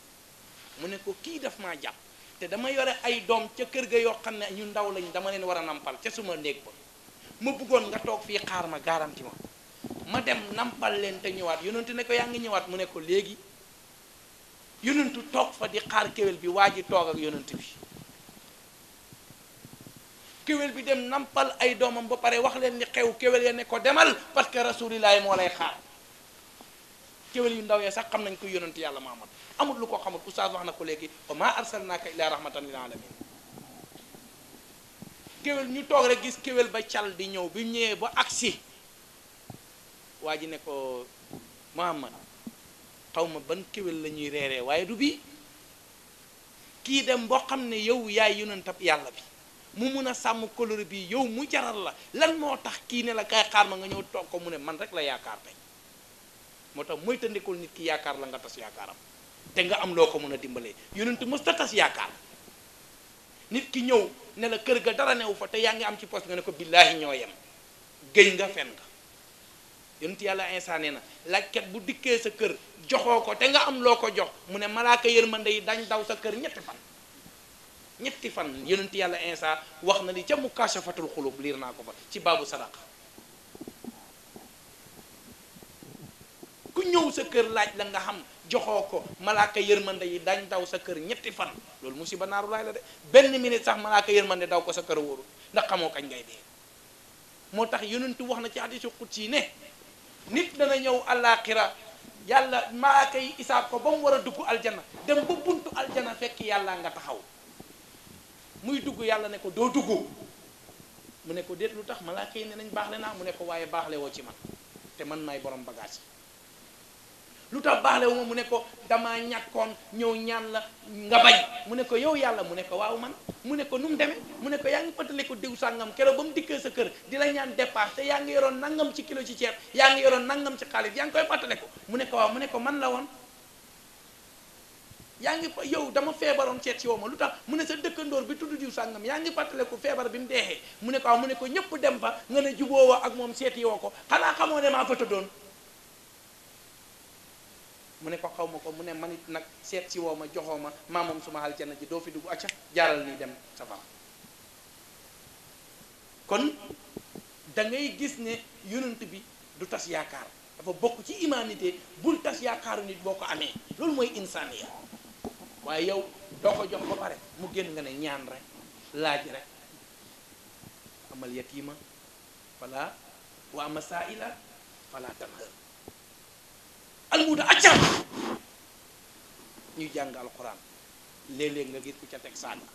mu ne ko kii daf maa jàpp te dama yore ay doom ca kër ga yoo xam ne ñu ndaw lañ dama leen war a nampal ca suma néeg ba ma bëggoon nga toog fii xaar ma garanti ma dem nampal leen te ñëwaat yonentu ne ko yaa ngi ñëwaat mu ne ko léegi yonentu toog fa di xaar kéwél bi waa ji toog ak yonentu bi kéwél bi dem nampal ay doomam ba pare wax leen li xew kéwél ya ne ko demal parce que rasulillahi moo lay xaar kéwél yu ndaw ya sax xam nañ ko yonentu yàlla Muhammad amul lu ko xamul oustaz wax na ko léegi wa ma arsalnaaka illa rahmatan lil alamin kéwél ñu toog rek gis kéwél ba cal di ñëw bi ñëwee ba agsi waa ji ne ko Muhammad xaw ma ban kéwél la ñuy reeree waaye du bii kii dem boo xam ne yow yaay yonentab yàlla bi mu mun a sàmm coloré bi yow mu jaral la lan moo tax kii ne la kay xaar ma nga ñëw toog ko mu ne man rek la yaakaar tey moo tax mooy tëndikul nit ki yaakaar la nga tas yaakaaram te nga am loo ko mën a dimbalee yonent mës ta tas yaakaar nit ki ñëw ne la kër ga dara newu fa te yaa ngi am ci poste nga ne ko billaahi ñoo yem géñ nga fen nga yonent yàlla Iisaa nee na laajkat bu dikkee sa kër joxoo ko te nga am loo ko jox mu ne malaaka yërmande yi dañ daw sa kër ñetti fan yonent yàlla Iisaa wax na li ca Mukaashafatul Xulub liir naa ko fa ci baabu sadaqa ku ñëw sa kër laaj la nga xam joxoo ko malaaka yërmande yi dañ daw sa kër ñetti fan loolu musiba naaru laay la de benn minute sax malaaka yërmande daw ko sa kër wóoru ndax xamoo kañ ngay dee moo tax yonentu wax na ci hadiisu qudsi ne nit dana ñëw àllaaxira yàlla malaaka yi isaab ko ba mu war a dugg aljana dem ba buntu aljana fekk yàlla nga taxaw muy dugg yàlla ne ko doo dugg mu ne ko déet lu tax malaaka yi ne nañ baaxle naa mu ne ko waaye baaxle woo ci man te man maay borom bagage yi lu tax baaxle wu ma mu ne ko damaa ñàkkoon ñëw ñaan la nga bañ mu ne ko yow yàlla mu ne ko waaw man mu ne ko nu mu demee mu ne ko yaa ngi fàttali ko diw sàngam keroog ba mu dikkee sa kër di la ñaan dépasse te yaa ngi yoroon nangam ci kilo ci ceeb yaa ngi yoroon nangam ci xaalis yaa ngi koy fàttali ko mu ne ko waaw mu ne ko man la woon yaa ngi yow dama feebaroon seet si woo ma lu tax mu ne sa dëkkandoor bi tudd diw sàngam yaa ngi fàttale ko feebar bi mu deexee mu ne ko waaw mu ne ko ñëpp dem fa nga ne juboo wa ak moom seeti woo ko xanaa xamoo ne maa fa tëddoon mu ne ko xaw ma ko mu ne man it nag seet si woo ma joxoo ma maa moom suma aljana ji doo fi dugg acca jaaral nii dem safara kon da ngay gis ne yonent bi du tas yaakaar dafa bokk ci humanité bul tas yaakaaru nit boo ko amee loolu mooy insaniya waaye yow doo ko jox ba pare mu génn nga ne ñaan rek laaj rek amal yatima fala wa ama saila fala tanhar almuuda acca ñuy jàng alquran léeg-léeg nga gis ku ca teg saaga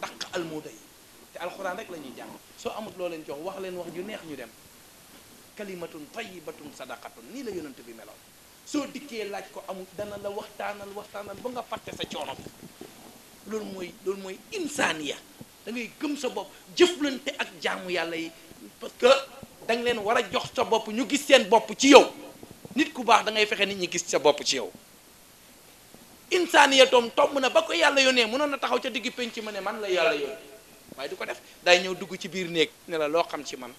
daq almuuda yi te alquran rek la ñuy jàng soo amut loo leen jox wax leen wax ju neex ñu dem kalimatun tayyibatun sadaqatun nii la yonent bi meloon soo dikkee laaj ko amul dana la waxtaanal ba nga fàtte sa coono bi loolu mooy insaaniya da ngay gëm sa bopp jëflante ak jaamu yàlla yi parce que da nga leen war a jox sa bopp ñu gis seen bopp ci yow nit ku baax da ngay fexe nit ñi gis sa bopp ci yow insaaniya toom tomb na ba ko yàlla yónnee mënoon na taxaw ca digg penc ma ne man la yàlla yónnee waaye du ko def day ñëw dugg ci biir néeg ne la loo xam ci man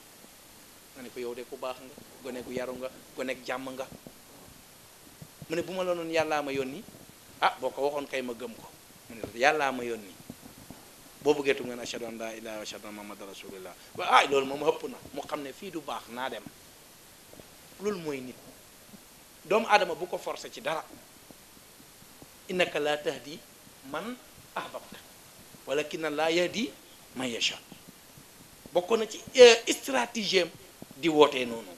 nga ne ko yow de ku baax nga gone gu yaru nga gone gu jàmm nga mu ne bu ma la noonu yàllaa ma yónni ah boo ko waxoon kay ma gëm ko mu ne yàllaa ma yónni boo bëggee tu ngeen ashhadu an laa ilaaha illallaah wa ashhadu anna muhammadan rasulullah waaye loolu moom ëpp na mu xam ne fii du baax naa dem loolu mooy nit doomu aadama bu ko forcé ci dara innaka laa tahdi man ahbabta walakinna laa yahdi man yasha bokk na ci stratégie di wootee noonu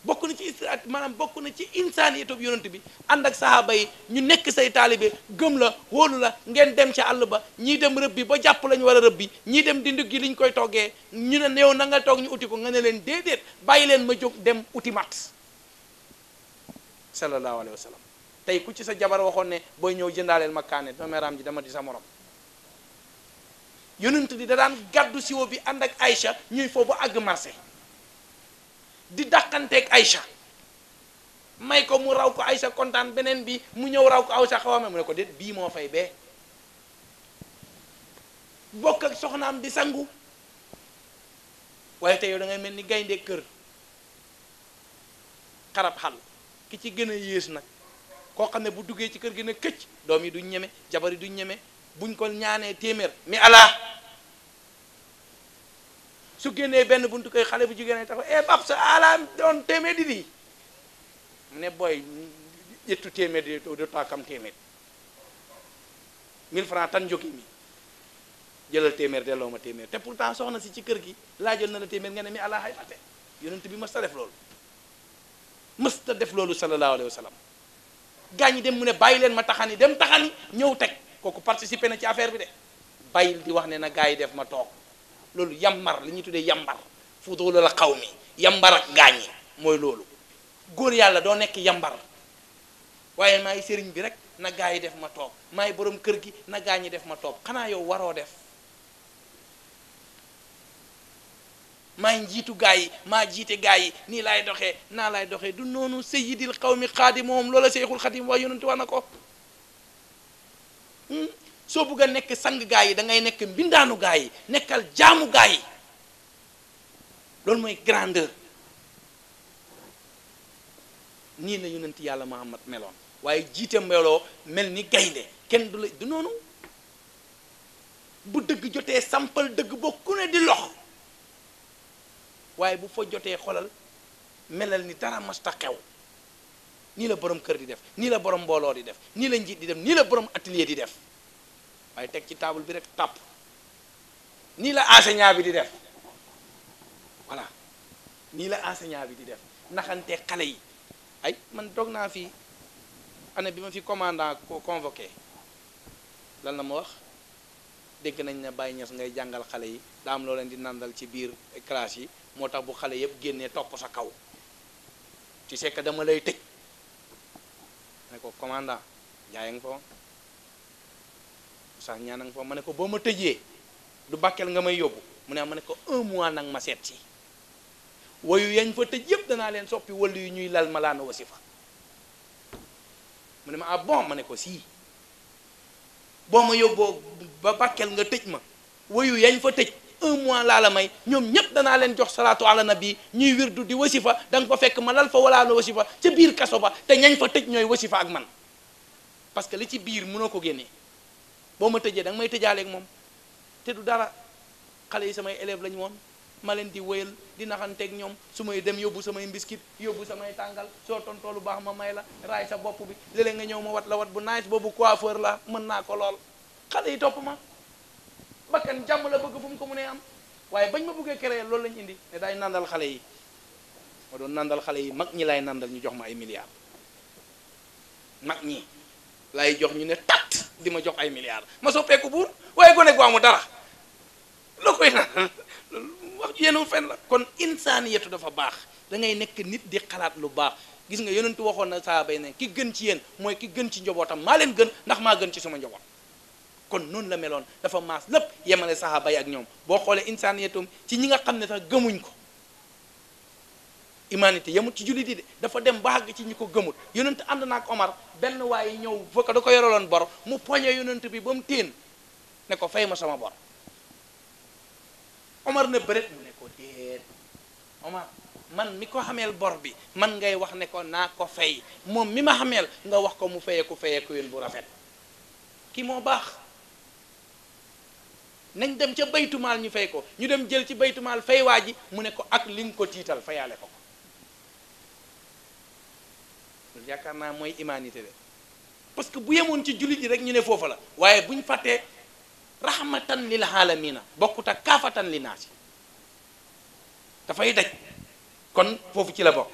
bokk na ci stratégie maanaam bokk na ci insaaniyatu yonent bi ànd ak sahaaba yi ñu nekk say taalibe gëm la wóolu la ngeen dem ca àll ba ñii dem rëbbi ba jàpp lañu war a rëbbi ñii dem di ndugg gi liñ koy toggee ñu ne yow na nga toog ñu uti ko nga ne leen déedéet bàyyi leen ma jóg dem uti mat sallallahu alayhi wa sallam tey ku ci sa jabar waxoon ne booy ñëw jëndaaleel ma kaane doomeraam ji dama di sa morom yonent di da daan gàddu siwo bi ànd ak Aïcha ñuy foofu ba àgg marché di dàqanteeg Aïcha may ko mu raw ko Aïcha kontaan beneen bi mu ñëw raw ko Aïcha xaw a mu ne ko déet bii moo fay bee bokk ak soxnaam di sangu waaye tey yow da ngay mel ni gaynde kër xarab xal ki ci gën a yées nag koo xam ne bu duggee ci kër gi ne këcc doom yi duñ ñeme jabar yi duñ ñeme buñ ko ñaanee téeméer mi ala su génnee benn buntu koy xale bu jigéen tax bab sa ala doon téeméer di di mu ne booy ñettu téeméer di do taakam téeméer 1000 francs tan njógi mi jëlal téeméer delloo ma téeméer te pourtant soxna si ci kër gi laajal na la téeméer nga ne mi ala hay fate yonent bi mës ta def loolu mës ta def loolu sallallahu alayhi wa sallam gaa ñi dem mu ne bàyyi leen ma taxani dem taxani ñëw teg kooku participer na ci affaire bi de bàyyil di wax ne na gaa yi def ma toog loolu yambar li ñuy tuddee yambar fuduula la xaw mi yambar ak gaa ñi mooy loolu góor yàlla doo nekk yambar waaye maay sëriñ bi rek na gaa yi def ma toog maay borom kër gi na gaa ñi def ma toog xanaa yow waroo def maay njiitu gaa yi maa jiite gaa yi nii laay doxee naa laay doxee du noonu sayyidil qawmi xaadimoom loola Seexul Xadim wax yonent wax na ko soo bugg a nekk sang gaa yi da ngay nekk mbindaanu gaa yi nekkal jaamu gaa yi loolu mooy grandeur nii la yonent yàlla Muhammad meloon waaye jiite mbooloo mel ni gaynde kenn du la du noonu bu dëgg jotee sampal dëgg ba ku ne di lox waaye bu fa jotee xolal melal ni dara masta xew nii la borom kër di def nii la borom mbooloo di def nii la njiit di def nii la borom atelier di def waaye teg ci table bi rek tàpp nii la enseignant bi di def voilà nii la enseignant bi di def naxante xale yi ay man toog naa fi année bi ma fi commandant convoqué lan la ma wax dégg nañ ne Baye Niass ngay jàngal xale yi daa am loo leen di nandal ci biir classe yi moo tax bu xale yëpp génnee topp sa kaw tu sais que dama lay tëj ne ko commandant jaay nga fa sax ñaan nga fa ma ne ko boo ma tëjee du Bakel nga may yóbbu mu ne ma ne ko 1 mois nag ma seet si wayu yañ fa tëj yëpp danaa leen soppi wala yu ñuy lal malaana wasifa mu ne ma ah bon ma ne ko sii boo ma yóbboo ba Bakel nga tëj ma wayu yañ fa tëj 1 mois laa la may ñoom ñépp danaa leen jox salaatu ala nabi ñuy wirdu di wasifa da nga fa fekk ma lal fa walaana wasifa ca biir kaso ba te ñañ fa tëj ñooy wasifa ak man parce que li ci biir mënoo ko génnee boo ma tëjee da nga may tëjaaleeg moom te du dara xale yi samay élèves lañu woon ma leen di wéyal di naxanteeg ñoom su may dem yóbbu samay mbiskit yóbbu samay tàngal soo tontoo lu baax ma may la raay sa bopp bi léeg-léeg nga ñëw ma wat la wat bu nice boobu coiffeur la mën naa ko lool xale yi topp ma bakkan jàmm la bëgg fu mu ko mënee am waaye bañ ma bëggee créer loolu lañ indi ne daay nandal xale yi ma doon nandal xale yi mag ñi lay nandal ñu jox ma ay milliards mag ñi lay jox ñu ne tat di ma jox ay milliards ma soppeeku buur waaye gone gu amu dara loo koy nandal wax ju yéenul fen la kon insaaniyatu dafa baax da ngay nekk nit di xalaat lu baax gis nga yonentu waxoon na saaba yi ne ki gën ci yéen mooy ki gën ci njobootam maa leen gën ndax maa gën ci sama njaboot kon noonu la meloon dafa maas lépp yemale sahaaba yi ak ñoom boo xoolee insaaniyatum ci ñi nga xam ne sax gëmuñ ko humanité yemut ci jullit yi de dafa dem ba àgg ci ñi ko gëmut yonent ànd na ak Omar benn waaye ñëw fekk da ko yoroloon bor mu poñe yonent bi ba mu téen ne ko fay ma sama bor Omar ne bëret mu ne ko déet Omar man mi ko xameel bor bi man ngay wax ne ko naa ko fay moom mi ma xameel nga wax ko mu fayeeku yoon bu rafet kii moo baax nañ dem ca baytumaal ñu fay ko ñu dem jël ci baytumaal fay waa ji mu ne ko ak li nga ko tiital fayaale ko loolu yaakaar naa mooy humanité de parce que bu yemoon ci jullit yi rek ñu ne foofa la waaye bu ñu fàttee rahmatan lil aalamiina bokkut ak kaafatan li naasi dafay daj kon foofu ci la bokk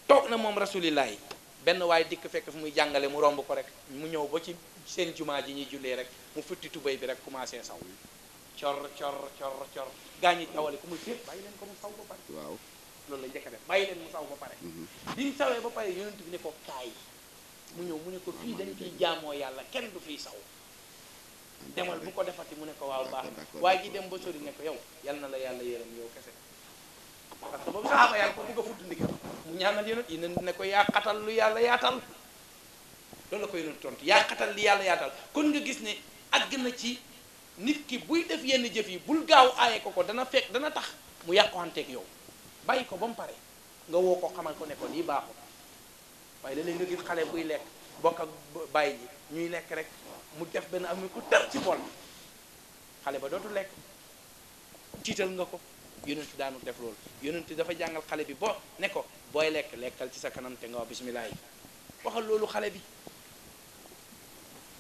toog na moom rasulillahi benn waaye dikk fekk fu muy jàngale mu romb ko rek mu ñëw ba ci seen jumaa ji ñuy jullee rek mu futti tubéy bi rek commencé saw cor gaa ñi tawale ku muy féet bàyyi leen ko mu saw ba pare waaw loolu la njëkk a def bàyyi leen mu saw ba pare biñ sawee ba pare yonent bi ne ko kaay mu ñëw mu ne ko fii dañ fiy jaamoo yàlla kenn du fiy saw demal bu ko defati mu ne ko waaw baax waaye ji dem ba sori ne ko yow yal na la yàlla yërëm yow kese parce que boobu saxaaba yàlla ko bëgg a futt ndigal mu ñaanal yonent yi ne ko yaa xatal lu yàlla yaatal loolu la ko yonent tontu yaa xatal li yàlla yaatal kon nga gis ne àgg na ci nit ki buy def yenn jëf yi bul gaaw aaye ko dana fekk dana tax mu yàqoanteeg yow bàyyi ko ba mu pare nga woo ko xamal ko ne ko lii baaxul waaye léeg-léeg nga gis xale buy lekk bokk ak bàyyi ji ñuy lekk rek mu def benn am ko tër ci bool xale ba dootu lekk tiital nga ko yonent daanu def loolu yonent dafa jàngal xale bi boo ne ko booy lekk lekkal ci sa kanam te nga wax bismillah yi waxal loolu xale bi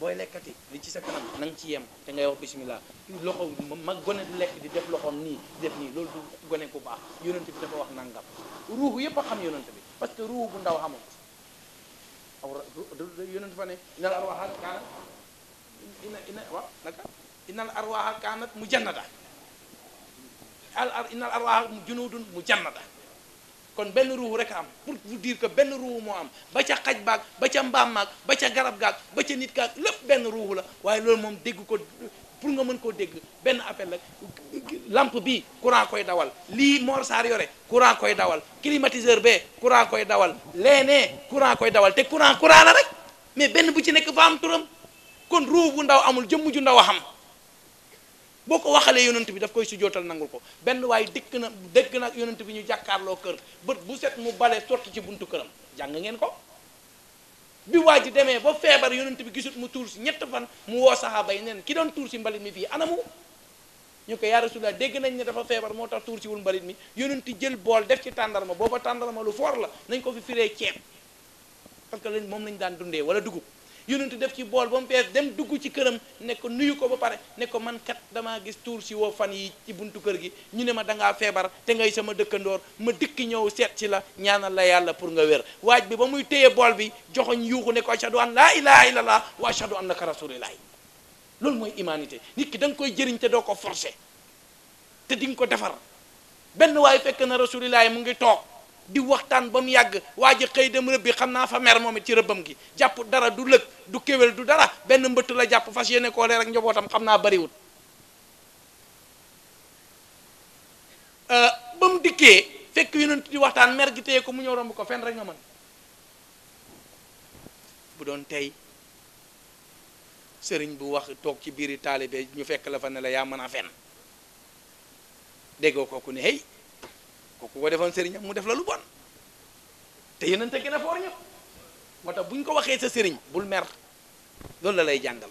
booy lekkati li ci sa kanam na nga ci yem te ngay wax bismillah loxo mag gone du lekk di def loxoom nii di def nii loolu du gone bu baax yonent bi dafa wax nangam ruuxu yépp a xam yonent bi parce que ruuxu bu ndaw xamul aw yonent fa ne inal arwaha kaanat innal arwaha kaanat mujannada innal arwaha junudun mujannada kon benn ruuxu rek am pour vous dire que benn ruuxu moo am ba ca xaj baag ba ca mbaam maag ba ca garab gaag ba ca nit gaag lépp benn ruuxu la waaye loolu moom dégg ko pour nga mën koo dégg benn appel la lampe bi courant koy dawal lii Mor Sarr yore courant koy dawal climatiseur bee courant koy dawal leenee courant koy dawal te courant la rek mais benn bu ci nekk fa am turam kon ruu bu ndaw amul jëmm ju ndaw a xam boo ko waxalee yonent bi daf koy sujootal nangul ko benn waaye dégg na yonent bi ñu jàkkaarloo kër bët bu set mu bale sotti ci buntu këram jàng ngeen ko bi waa ji demee ba feebar yonent bi gisut mu tuur si ñett fan mu woo saxaaba yi neen ki doon tuur si mbalit mi fii anamu ñu ko yaa Rasulullah dégg nañ ne dafa feebar moo tax tuur si wul mbalit mi yonent jël bool def ci tàndarma booba tàndarma lu foor la nañ ko fi firee ceeb parce que lañ moom lañ daan dundee wala dugub yonent def ci bool ba mu fees dem dugg ci këram ne ko nuyu ko ba pare ne ko man kat damaa gis tuur si woo fan yi ci buntu kër gi ñu ne ma dangaa feebar te ngay sama dëkkandoor ma dikki ñëw seet si la ñaanal la yàlla pour nga wér waaj bi ba muy téye bool bi joxoñ yuuxu ne ko ashhadu an laa ilaha illallah wa ashhadu annaka rasulullah loolu mooy humanité nit ki da nga koy jëriñ te doo ko forcer te di nga ko defar benn waaye fekk na rasulullah mu ngi toog di waxtaan ba mu yàgg waa ji xëy dem rëbbi xam naa fa mer moom it ci rëbbam gi jàpp dara du lëg du kéwél du dara benn mbëtt la jàpp fas yéene koo leer ak njabootam xam naa bariwut ba mu dikkee fekk yonent di waxtaan mer gi téye ko mu ñëw romb ko fen rek nga mën bu doon tey sëriñ bu wax toog ci biiri taalibe ñu fekk la fa ne la yaa mën a fen déggoo kooku ne hey kooku ko defoon sëriñam mu def la lu bon te yonent gën a foor ñëpp moo tax bu ñu ko waxee sa sëriñ bul mer loolu la lay jàngal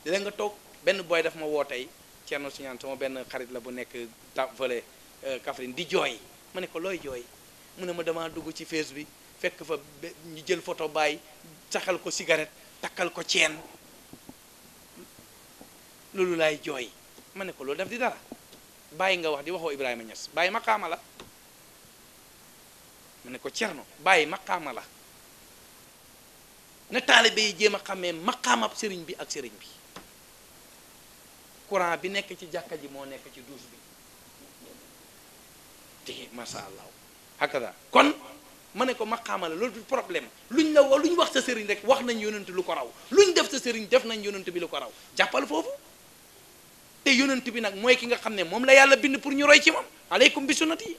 dina nga toog benn booy daf ma woo tey Thierno Signane sama benn xarit la bu nekk fële Kaffrine di jooy ma ne ko looy jooy mu ne ma damaa dugg ci face bi fekk fa ñu jël photo bàyyi saxal ko cigarette takkal ko ceen loolu laay jooy ma ne ko loolu def di dara bàyyi nga wax di waxoo Ibrahima Niass bàyyi maqaama la ma ne ko Cerno bàyyi maqaama la na taalibe yi jéem a xamee maqaamab sëriñ bi ak sëriñ bi courant bi nekk ci jàkka ji moo nekk ci douche bi te masha Allah hakada kon ma ne ko maqaama la loolu du problème luñ wax sa sëriñ rek wax nañ yonent lu ko raw luñ def sa sëriñ def nañ yonent bi lu ko raw jàppal foofu te yonent bi nag mooy ki nga xam ne moom la yàlla bind pour ñu roy ci moom aleykum bi sunnati yi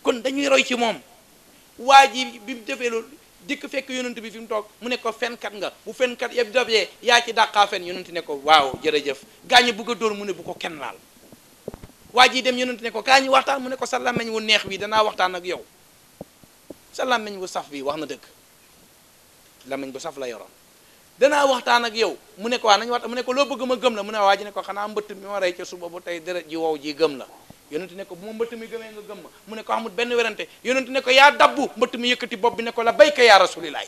kon dañuy roy ci moom waa ji bi mu defee loolu dikk fekk yonent bi fi mu toog mu ne ko fenkat nga bu fenkat yëpp dabee yaa ci dàqaa fen yonent ne ko waaw jërëjëf gaañu bugg a dóor mu ne bu ko kenn laal waa ji dem yonent ne ko kaa ñu waxtaan mu ne ko sa làmmeñ wu neex wi danaa waxtaan ak yow sa làmmeñ wu saf bi wax na dëgg làmmeñ bu saf la yoroon danaa waxtaan ak yow mu ne ko waa nañu waxtaan mu ne ko loo bëgg ma gëm la mu ne waa ji ne ko xanaa mbëtt mi ma rey ca suba ba tey deret ji wow ji gëm la yonent ne ko bu ma mbëtt mi gëmee nga gëm ma mu ne ko amul benn werante yonent ne ko yaa dabbu mbëtt mi yëkkati bopp bi ne ko la bayka yaa rasulillahi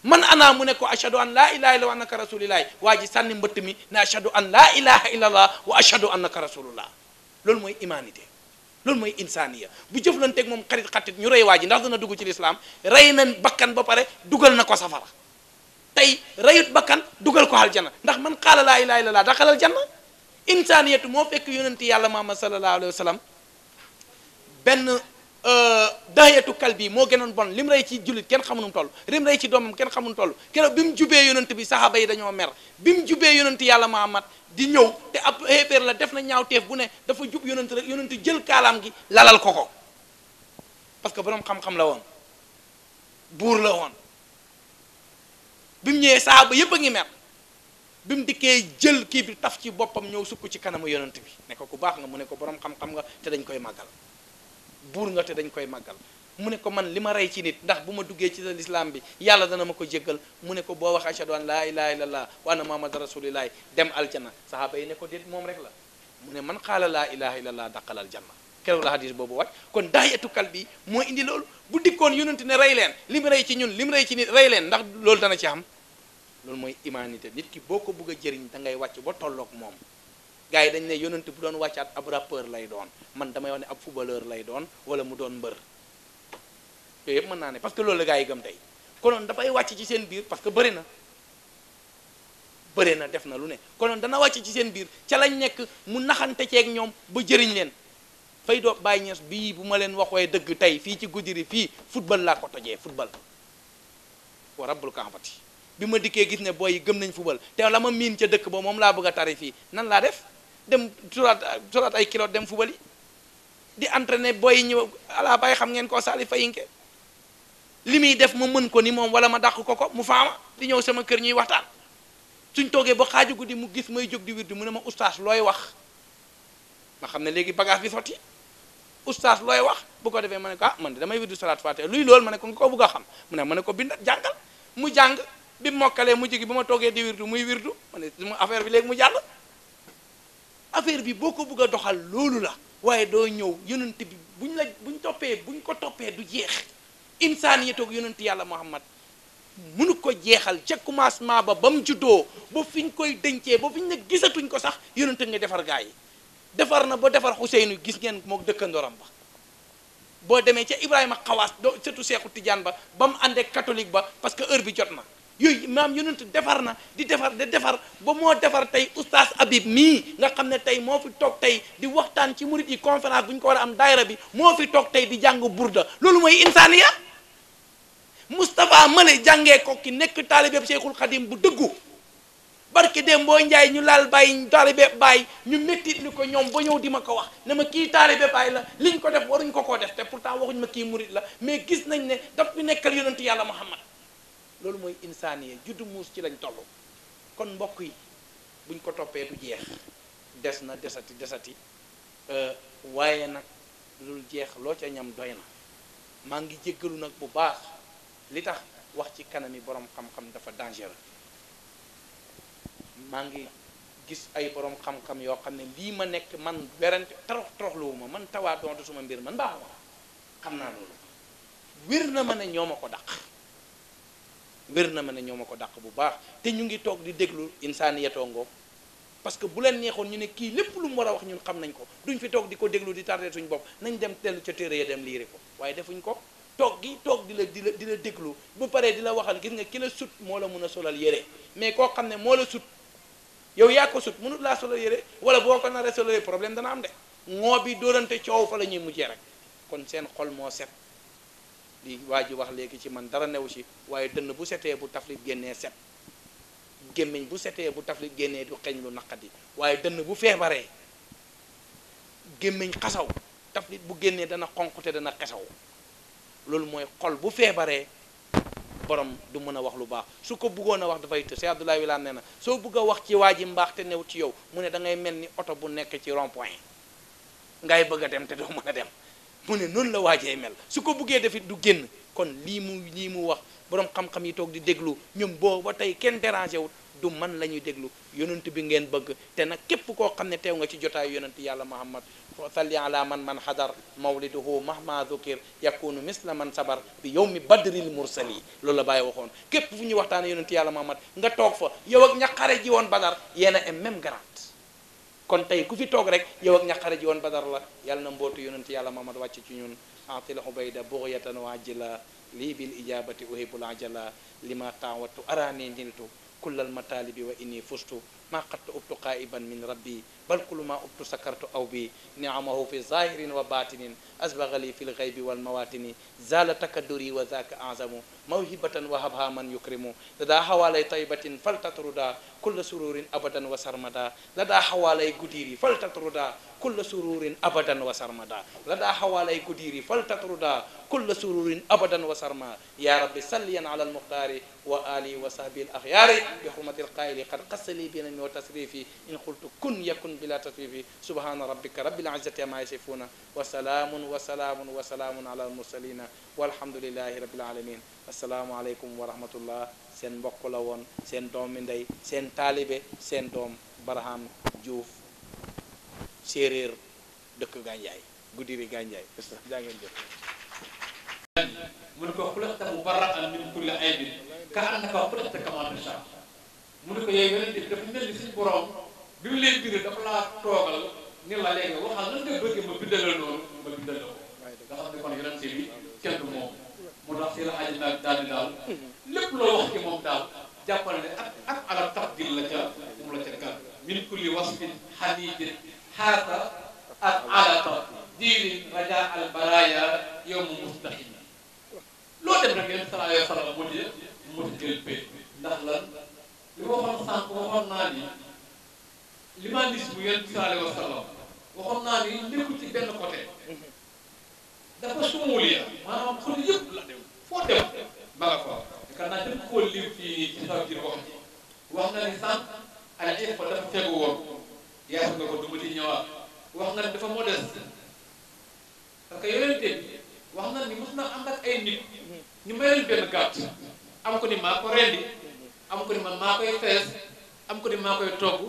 man ana mu ne ko ashhadu an laa ilaha illa wa annaka rasulillahi waa ji sànni mbëtt mi ne ashhadu an laa ilaha illallah wa ashhadu annaka rasulullah loolu mooy humanité loolu mooy insaniya bu jëflanteeg moom xarit xatit ñu rey waa ji ndax dana dugg ci lislaam rey na bakkan ba pare dugal na ko safara tey reyut bakkan dugal ko aljana ndax man qaala laa ilaha illallah daxalal janna insaniyatu moo fekk yonenti yàlla Muhammad sallallahu alayhi wa sallam benn dayatu kalbi moo gënoon bon lim rey ci jullit kenn xamunum toll lim rey ci doomam kenn xamunum toll keroog bi mu jubee yonent bi saxaaba yi dañoo mer bi mu jubee yonenti yàlla Muhammad di ñëw te ab xéeféer la def na ñaaw teef bu ne dafa jub yonent rek yonent jël kaalaam gi lalal ko ko parce que borom xam-xam la woon buur la woon bi mu ñëwee saxaaba yépp a ngi mer bi mu dikkee jël kii bi taf ci boppam ñëw sukk ci kanamu yonent bi ne ko ku baax nga mu ne ko borom xam-xam nga te dañ koy màggal buur nga te dañ koy màggal mu ne ko man li ma rey ci nit ndax bu ma duggee ci sa lislaam bi yàlla dana ma ko jéggal mu ne ko boo wax ashhadu an laa ilaha illallah wa anna muhammadan rasulillahi dem aljanna sahaaba yi ne ko déet moom rek la mu ne man qaala laa ilaha illallah daqal aljanna keroog la hadis boobu wàcc kon daayatu kal bi moo indi loolu bu dikkoon yonent ne rey leen li mu rey ci ñun li mu rey ci nit rey leen ndax loolu dana ci am loolu mooy humanité nit ki boo ko bëgg a jëriñ da ngay wàcc ba tolloog moom gars yi dañ ne yonent bu doon wàccaat ab rappeur lay doon man damay wax ne ab footballeur lay doon wala mu doon mbër yooyu yëpp mën naa ne parce que loolu la gars yi gëm tey konoon dafay wàcc ci seen biir parce que bëri na def na lu ne konoon dana wàcc ci seen biir ca lañ nekk mu naxante ceeg ñoom ba jëriñ leen fay doo Baye Niass bii bu ma leen waxee dëgg tey fii ci Goudiri fii football laa ko tojee football wa rabbul kaabati bi ma dikkee gis ne booy yi gëm nañ football te la ma miin ca dëkk ba moom laa bëgg a tari fii nan laa def dem suraat ay kilo dem football yi di entraîner booy yi ñëw ala bàyyi xam ngeen koo saali fayinke li muy def ma mën ko ni moom wala ma dàq ko mu faama di ñëw sama kër ñuy waxtaan suñ toogee ba xaaju guddi mu gis may jóg di wirdu mu ne ma oustaz looy wax ma xam ne léegi bagage bi sotti oustaz looy wax bu ko defee ma ne ko man de damay wirdu salaat fatiha luy loolu ma ne ko nga ko bëgg a xam mu ne ma ne ko bind jàngal mu jàng bi mokkalee mu jigi bi ma toogee di wirdu muy wirdu ma ne mu affaire bi léegi mu jàll affaire bi boo ko bëgg a doxal loolu la waaye doo ñëw yonent bi buñ ko toppee du jeex insaan yi toog yonent yàlla Muhammad mënu ko jeexal ca commencement ba mu juddoo ba fi ñu koy dencee ba fi ñu ne gisatuñ ko sax yonent nga defar gaa yi defar na ba defar Xuseynu gis ngeen mook dëkkandooram ba boo demee ca Ibrahima Xawaas surtout Seexu Tijaan ba mu àndee catholique ba parce que heure bi jot na yooyu maam yonent defar na di defar ba moo defar tey oustaz Habib mii nga xam ne tey moo fi toog tey di waxtaan ci murit yi conférence bu ñu ko war a am daayira bi moo fi toog tey di jàng burda loolu mooy insaaniya Moustapha Male jàngee ko ki nekk taalibe Cheikhul Khadim bu dëggu barke dem boo njaay ñu laal bàyyi taalibe bàyyi ñu méttit ni ko ñoom ba ñëw di ma ko wax ne ma kii taalibe bàyyi la liñ ko def waruñ ko def te pourtant waxuñ ma kii murit la mais gis nañ ne daf fi nekkal yonentu yàlla Muhammad loolu mooy insaaniye juddu muus ci lañ toll kon mbokk yi buñ ko toppee du jeex des na desati waaye nag lul jeex loo ca ñam doy na maa ngi jéggalu nag bu baax li tax wax ci kanami borom xam-xam dafa dangereux maa ngi gis ay borom xam-xam yoo xam ne lii ma nekk man werante toroxluwuma man tawaa doon suma mbir man baaxuma xam naa loolu wér na ma ne ñoo ma ko dàq bu baax te ñu ngi toog di déglu insaaniyatoo ngoog parce que bu leen neexoon ñu ne kii lépp lu mu war a wax ñun xam nañ ko duñ fi toog di ko déglu di tardé suñu bopp nañ dem tellu ca téere ya dem liiri ko waaye defuñ ko toog di la déglu bu paree di la waxal gis nga ki la sut moo la mun a solal yére mais koo xam ne moo la sut yow yaa ko sut mënut laa solal yére wala boo ko naree solal problème dana am de ŋoo bi dóorante coow fa la ñuy mujjee rek kon seen xol moo set li waa ji wax léegi ci man dara new si waaye dënn bu setee bu taflit génnee set gémmiñ bu setee bu taflit génnee du xeeñ lu naqadi waaye dënn bu feebaree gémmiñ xasaw taflit bu génnee dana xonq te dana xesaw loolu mooy xol bu feebaree borom du mën a wax lu baax su ko bëggoon a wax dafay të Cheikh Abdoulaye Wilane nee na soo bëgg a wax ci waa ji mbaax te new ci yow mu ne da ngay mel ni oto bu nekk ci rond point ngay bëgg a dem te doo mën a dem mu ne noonu la waajee mel su ko buggee defit du génn kon lii mu wax borom xam-xam yi toog di déglu ñoom boo ba tey kenn dérangé wut du man la ñuy déglu yonent bi ngeen bëgg te nag képp koo xam ne teew nga ci jotaayu yonent yàlla Muhammad salli ala man hadar mawliduhu mahma dhukir yakunu misla man sabar bi yawmi badril mursali loolu la bàyyi waxoon képp fu ñuy waxtaane yonent yàlla Muhammad nga toog fa yow ak ñaqare ji woon badar yéen a am même grade kon tey ku fi toog rek yow ak ñaqare ji woon badar la yàlla na mbootu yonent yàlla Muhammad wàcc ci ñun atil ubayda bughyatan wa ajila lii bil ijabati uhibul ajala lima taawatu arani niltu kullal matalibi wa inni fustu ma qattu ubtu qaiban min rabbi bal kullu ma ubtu sakartu aw bi ni'amahu fi zahirin wa batinin asbagha li fil ghaibi wal mawatini zala takadduri wa zaka azamu mawhibatan wa habha man yukrimu lada hawalay taybatin faltatruda kulla sururin abadan wa sarmada lada hawalay gudiri faltatruda kulla sururin abadan wa sarmada lada hawalay gudiri faltatruda kulla sururin abadan wa sarma ya rabbi salliyan ala al muhtari wa ali wa sahbi al akhyari bi hurmati al qaili qad qassali bi wa tasrifi in qultu kun yakun bila tasrifi subhana rabbika rabbil izzati amma yasifuna wa salamun ala al mursalina walhamdulillahi rabbil alamin assalaamu aleykum wa rahmatullah seen mbokk la woon seen doomi ndey seen taalibe seen doom Barham Diouf séeréer dëkk Gandiaye Goudiri Gandiaye jaa ngeen jëf mu ne ko xulaqta mubarra'an min kulli aybin ka annaka xulaqta kamaa tashaa mu ne ko yooyu yeneen def dafa mel ni suñu borom bi mu leen bind dafa laa toogal ni la léegi waxal lan nga bëgg ma bindalal noonu ma bindal la ko nga xam ne kon yeneen bi kenn du moom mu tax si la aji naag daal di daal lépp loo wax ci moom daal jàppal ne ak ala taqdir la ca moom la ca gàll min kulli wasfin xanidin xaata ak alata diirin raja al baraya yowmu mustahil loo dem rek yéen sallallahu alayhi wa sallam moo di jël pay ndax lan li ma waxoon sànq waxoon naa ni l'humanisme yonent bi sallallahu alayhi wa sallam waxoon naa ni nekkul ci benn côté dafa sumuliya maanaam xol yëpp la dem foo dem ba nga fa yaakaar naa dem xool lim fii ci saw jir wax na ni sànq al iffa dafa fegu woon yaatu nga ko du ma ci ñëwaat wax na ni dafa modeste parce que yonente bi wax na ni mos na ànd ak ay nit ñu may leen benn gàtt am ko ni maa ko rendi am ko ni man maa koy fees am ko ni maa koy togg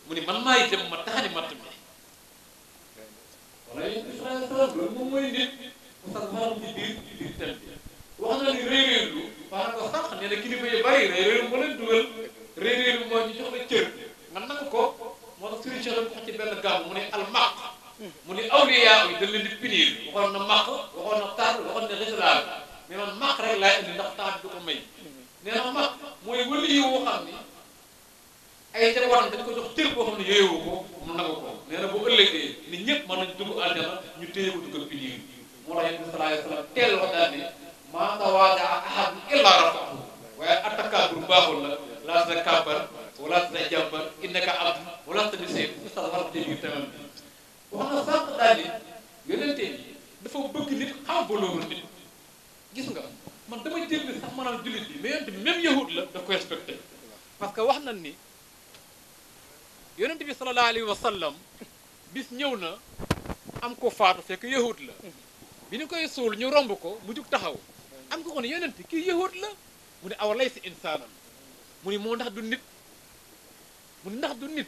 mu ni man maay dem ma taxani matt mi wala yéen Israël loolu moom mooy nit mu sax faram ci biir tem bi wax na ni réeréerlu wax na ko sànq nee na kilifa yu bari réeréerlu moo leen dugal réeréerlu mooy ñu jox la cër nga nangu ko moo tax suri Cheikh wax ci benn gàmm mu ne al maq mu ni awliya yi dañ leen di pinir waxoon na maq waxoon na tar waxoon na résulal mais man maq rek laay indi ndax temps du ko may nee na maq mooy wëli yi woo xam ni ay jabaram dañ ko jox cër boo xam ne yooyu ko mu nangu ko nee na bu ëllëgee ni ñëpp mën nañ dugg aljana ñu téye ko dugal pinir moo tax yonent bi sallallahu alayhi wa sallam teel wax daal ni maa tawaadaa ahadun illaa rafa'ahu waaye attakabur baaxul la laa tatakabbar wala tatajabbar innaka abd wala tabsir sax war te biir tamam bi wax na sànq daal ni yonente bi dafa bëgg nit xam valeur nit gis nga man dama jël ni sax maanaam jullit bi mais yonente bi même yahud la daf ko respecté parce que wax nañ ni yonente bi sallallahu alayhi wa sallam bis ñëw na am ko faatu fekk yahud la bi ñu koy suul ñu romb ko mu jug taxaw am ko ne yonente kii yahud la mu ne aw laysa insaanan mu ni moo ndax du nit mu ni ndax du nit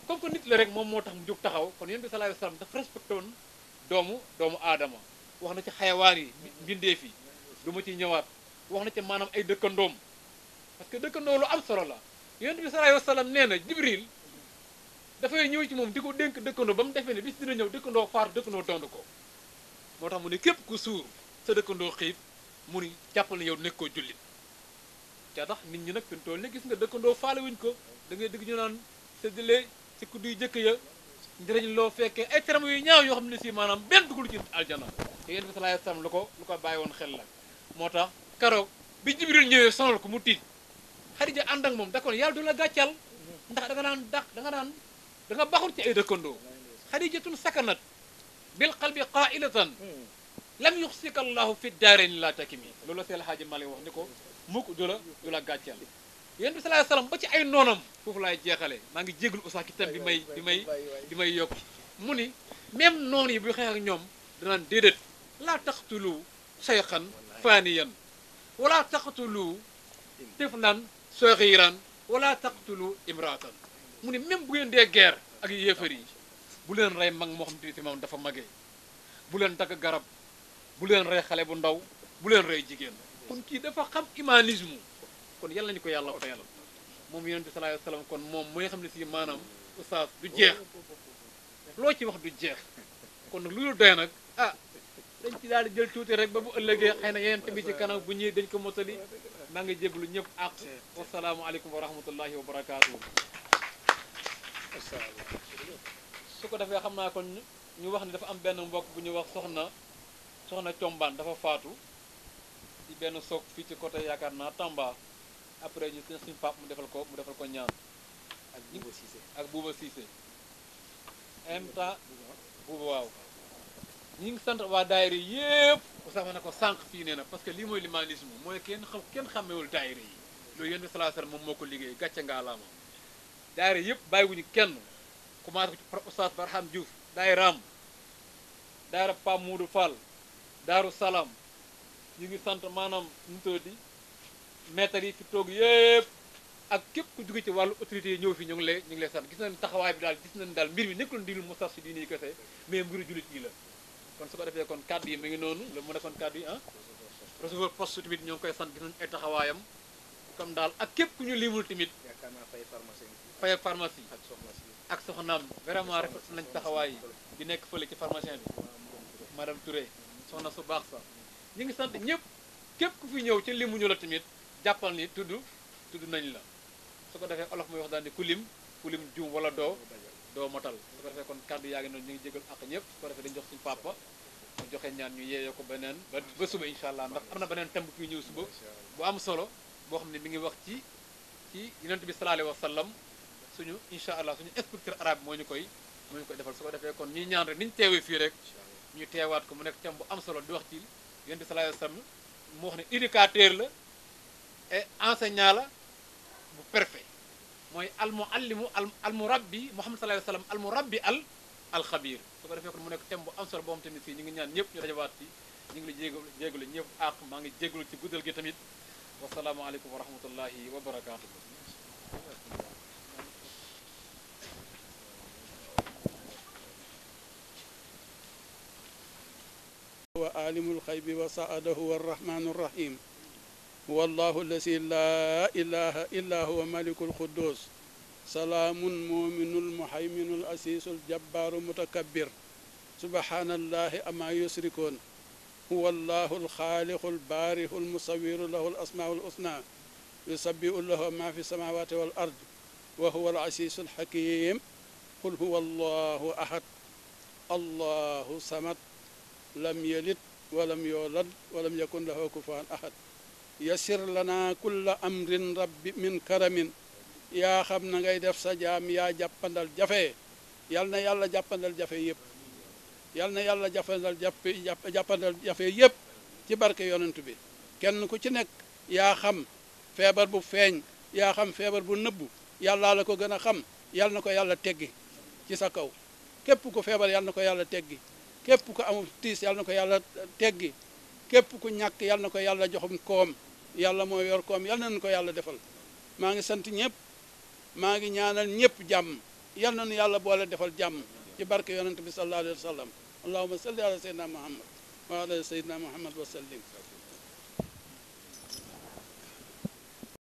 comme que nit la rek moom moo tax mu jóg taxaw kon yonent bi sallallahu alayhi wasallam dafa respecté woon doomu aadama wax na ci xayawaan yi mbindeef yi du ma ciy ñëwaat wax na ci maanaam ay dëkkandoom parce que dëkkandoo lu am solo la yonent bi sallallahu alayhi wasallam nee na Jibril dafay ñëw ci moom di ko dénk dëkkandoo ba mu defee ne bis dina ñëw dëkkandoo faatu dëkkandoo dond ko moo tax mu ne képp ku suur sa dëkkandoo xiif mu ni jàppal ne yow nekkoo jullit ca tax nit ñi nag fi mu toll ni gis nga dëkkandoo faale wuñ ko da ngay dëgg ñu naan séddale ci kuddu yu jëkk ya njëriñ loo fekkee ay termes yu ñaaw yoo xam ne si maanaam benn dugul ci aljana te yonent bi sallallahu alayhi wasallam lu ko bàyyi woon xel la moo tax keroog bi Jibril ñëwee sonal ko mu tiit Xadija ànd ak moom da kon yàlla du la gàccal ndax da nga baxul ci ay dëkkandoo Xadijatun sakanat bil qalbi qailatan lam yuxsika allahu fi daarayni la takimi loolu la Seydi El Hadji Malick wax ni ko mukk du la gàccal yonent bi sallallahu alayhi wasallam ba ci ay noonam foofu laay jeexale maa ngi jégalu usaa ki tam bi may yokk mu ni même noonu yi bu xeex ak ñoom danaan déedéet laa taqtulu shaykhan faniyan wala taqtulu tiflan saghiran wala taqtulu imraatan mu ni même bu ngeen dee guerre ak yéefar yi bu leen rey mag moo xam te si moom dafa magee bu leen dagg garab bu leen rey xale bu ndaw bu leen rey jigéen kon kii dafa xam humanisme kon yàlla nañu ko yàlla fayal moom yonent bi sallallahu alayhi wasallam kon moom mooy xam ne si maanaam oustaz du jeex loo ci wax du jeex kon nag lu doy nag dañ ci daal di jël tuuti rek ba bu ëllëgee xëy na yeneen bi ci kanam bu ñëwee dañ ko motali maa ngi jéglu ñëpp ak wasalaamualeykum wa rahmatullahi wa barakaatu. su ko defee xam naa kon ñu wax ni dafa am benn mbokk bu ñu wax soxna Combaan dafa faatu ci benn soog fii ci côté yaakaar naa Tamba après ñu suñu pap mu defal ko ñaan ak Buuba Cissé en même temps Buuba waaw ñi ngi sant waa daayira yëpp sax ma ne ko sànq fii nee na parce que lii mooy l'humanisme mooy kenn xàmmewul daayira yi loolu yéen bi sallallahu alayhi wasallam moom moo ko liggéey gàcce ngaalaama daayira yëpp bàyyiwuñu kenn commencé ko ci Oustaz Barham Diouf daayiraam daayira Pam Moudou Fall Daaru Salaam ñu ngi sant maanaam ñu tëddi maître yi fi toog yëpp ak képp ku jóge ci wàllu autorité yi ñëw fi ñu ngi lay sant gis nañ taxawaay bi daal gis nañ daal mbir mi nekkul ndilu Moustarchidine yi kese mais mbiru jullit yi la kon su ko defee kon kàddu yi mi ngi noonu la mu nekkoon kàddu yi receveur poste tamit ñoo ngi koy sant gis nañ ay taxawaayam comme daal ak képp ku ñu limul tamit fay pharmacie ak soxnaam vraiment rafet nañ taxawaay yi di nekk fële ci pharmacien bi madame Touré soxna su baax sax ñu ngi sant ñëpp képp ku fi ñëw ci limuñu la tamit jàppal ni tudd nañ la su ko defee olof muy wax daal ni ku lim juum wala doo motal su ko defee kon kàddu yaa ngi noonu ñu ngi jégal ak ñëpp su ko defee dañ jox suñu papa mu joxe ñaan ñu yeeyoo ko ba suba incha allah ndax am na beneen thème bu fi ñëw suba bu am solo boo xam ne mi ngi wax ci ci yonent bi sallallahu alayhi wa sallam suñu incha allah suñu inspecteur arabe moo ñu koy defal su ko defee kon ñuy ñaan rek ni ñu teewee fii rek ñu teewaat ko mu nekk thème bu am solo di wax ci yonent bi sallallahu alayhi wa sallam mu wax ne éducateur la et enseignant la bu parfait mooy almuallimu almurabbi Muhammad sallallahu alayhi wa sallam almurabbi alxabir su ko defee kon mu nekk thème bu am solo boo xam te ni fii ñu ngi ñaan ñëpp ñu dajawaat ci ñu ngi la jégalu ñëpp ak maa ngi jégalu ci guddal gi tamit wasalaamaaleykum wa rahmatullahi wa barakaatu. wa alimul xaybi wa saadahu wa rahmanu rahim huwa allahu allazi laa ilaha illa huwa malikul quddus salaamun muminul muhayminul asiisul jabbaaru mutakabbir subhanallahi ama yusrikoon huwa allahu alxaaliqu albaarihu almusawiru lahu alasmaau alusna yusabbihu lahu ma fi samawati wal ard wa huwa alasiisu alxakim qul huwa allahu ahad allahu samad lam yalid walam yoolad walam yakun lahu kufuwan ahad yasir lana kulla amrin rabbi min karamin yaa xam na ngay def sa jaam yaa jàppandal jafe yal na yàlla jàppandal jafe yëpp yal na yàlla jàppandal jafe yëpp ci barke yonent bi kenn ku ci nekk yaa xam feebar bu feeñ yaa xam feebar bu nëbbu yàllaa la ko gën a xam yal na ko yàlla teggi ci sa kaw képp ku feebar yal na ko yàlla teggi képp ku amul tiis yal na ko yàlla teggi képp ku ñàkk yal na ko yàlla joxum koom yàlla moo yor koom yal nañu ko yàlla defal maa ngi sant ñëpp maa ngi ñaanal ñëpp jàmm yal nañu yàlla boole defal jàmm ci barke yonent bi sallallahu alayhi wa sallam allahumma salli ala sayyidina muhammad wa ala sayyidina muhammad wa sallim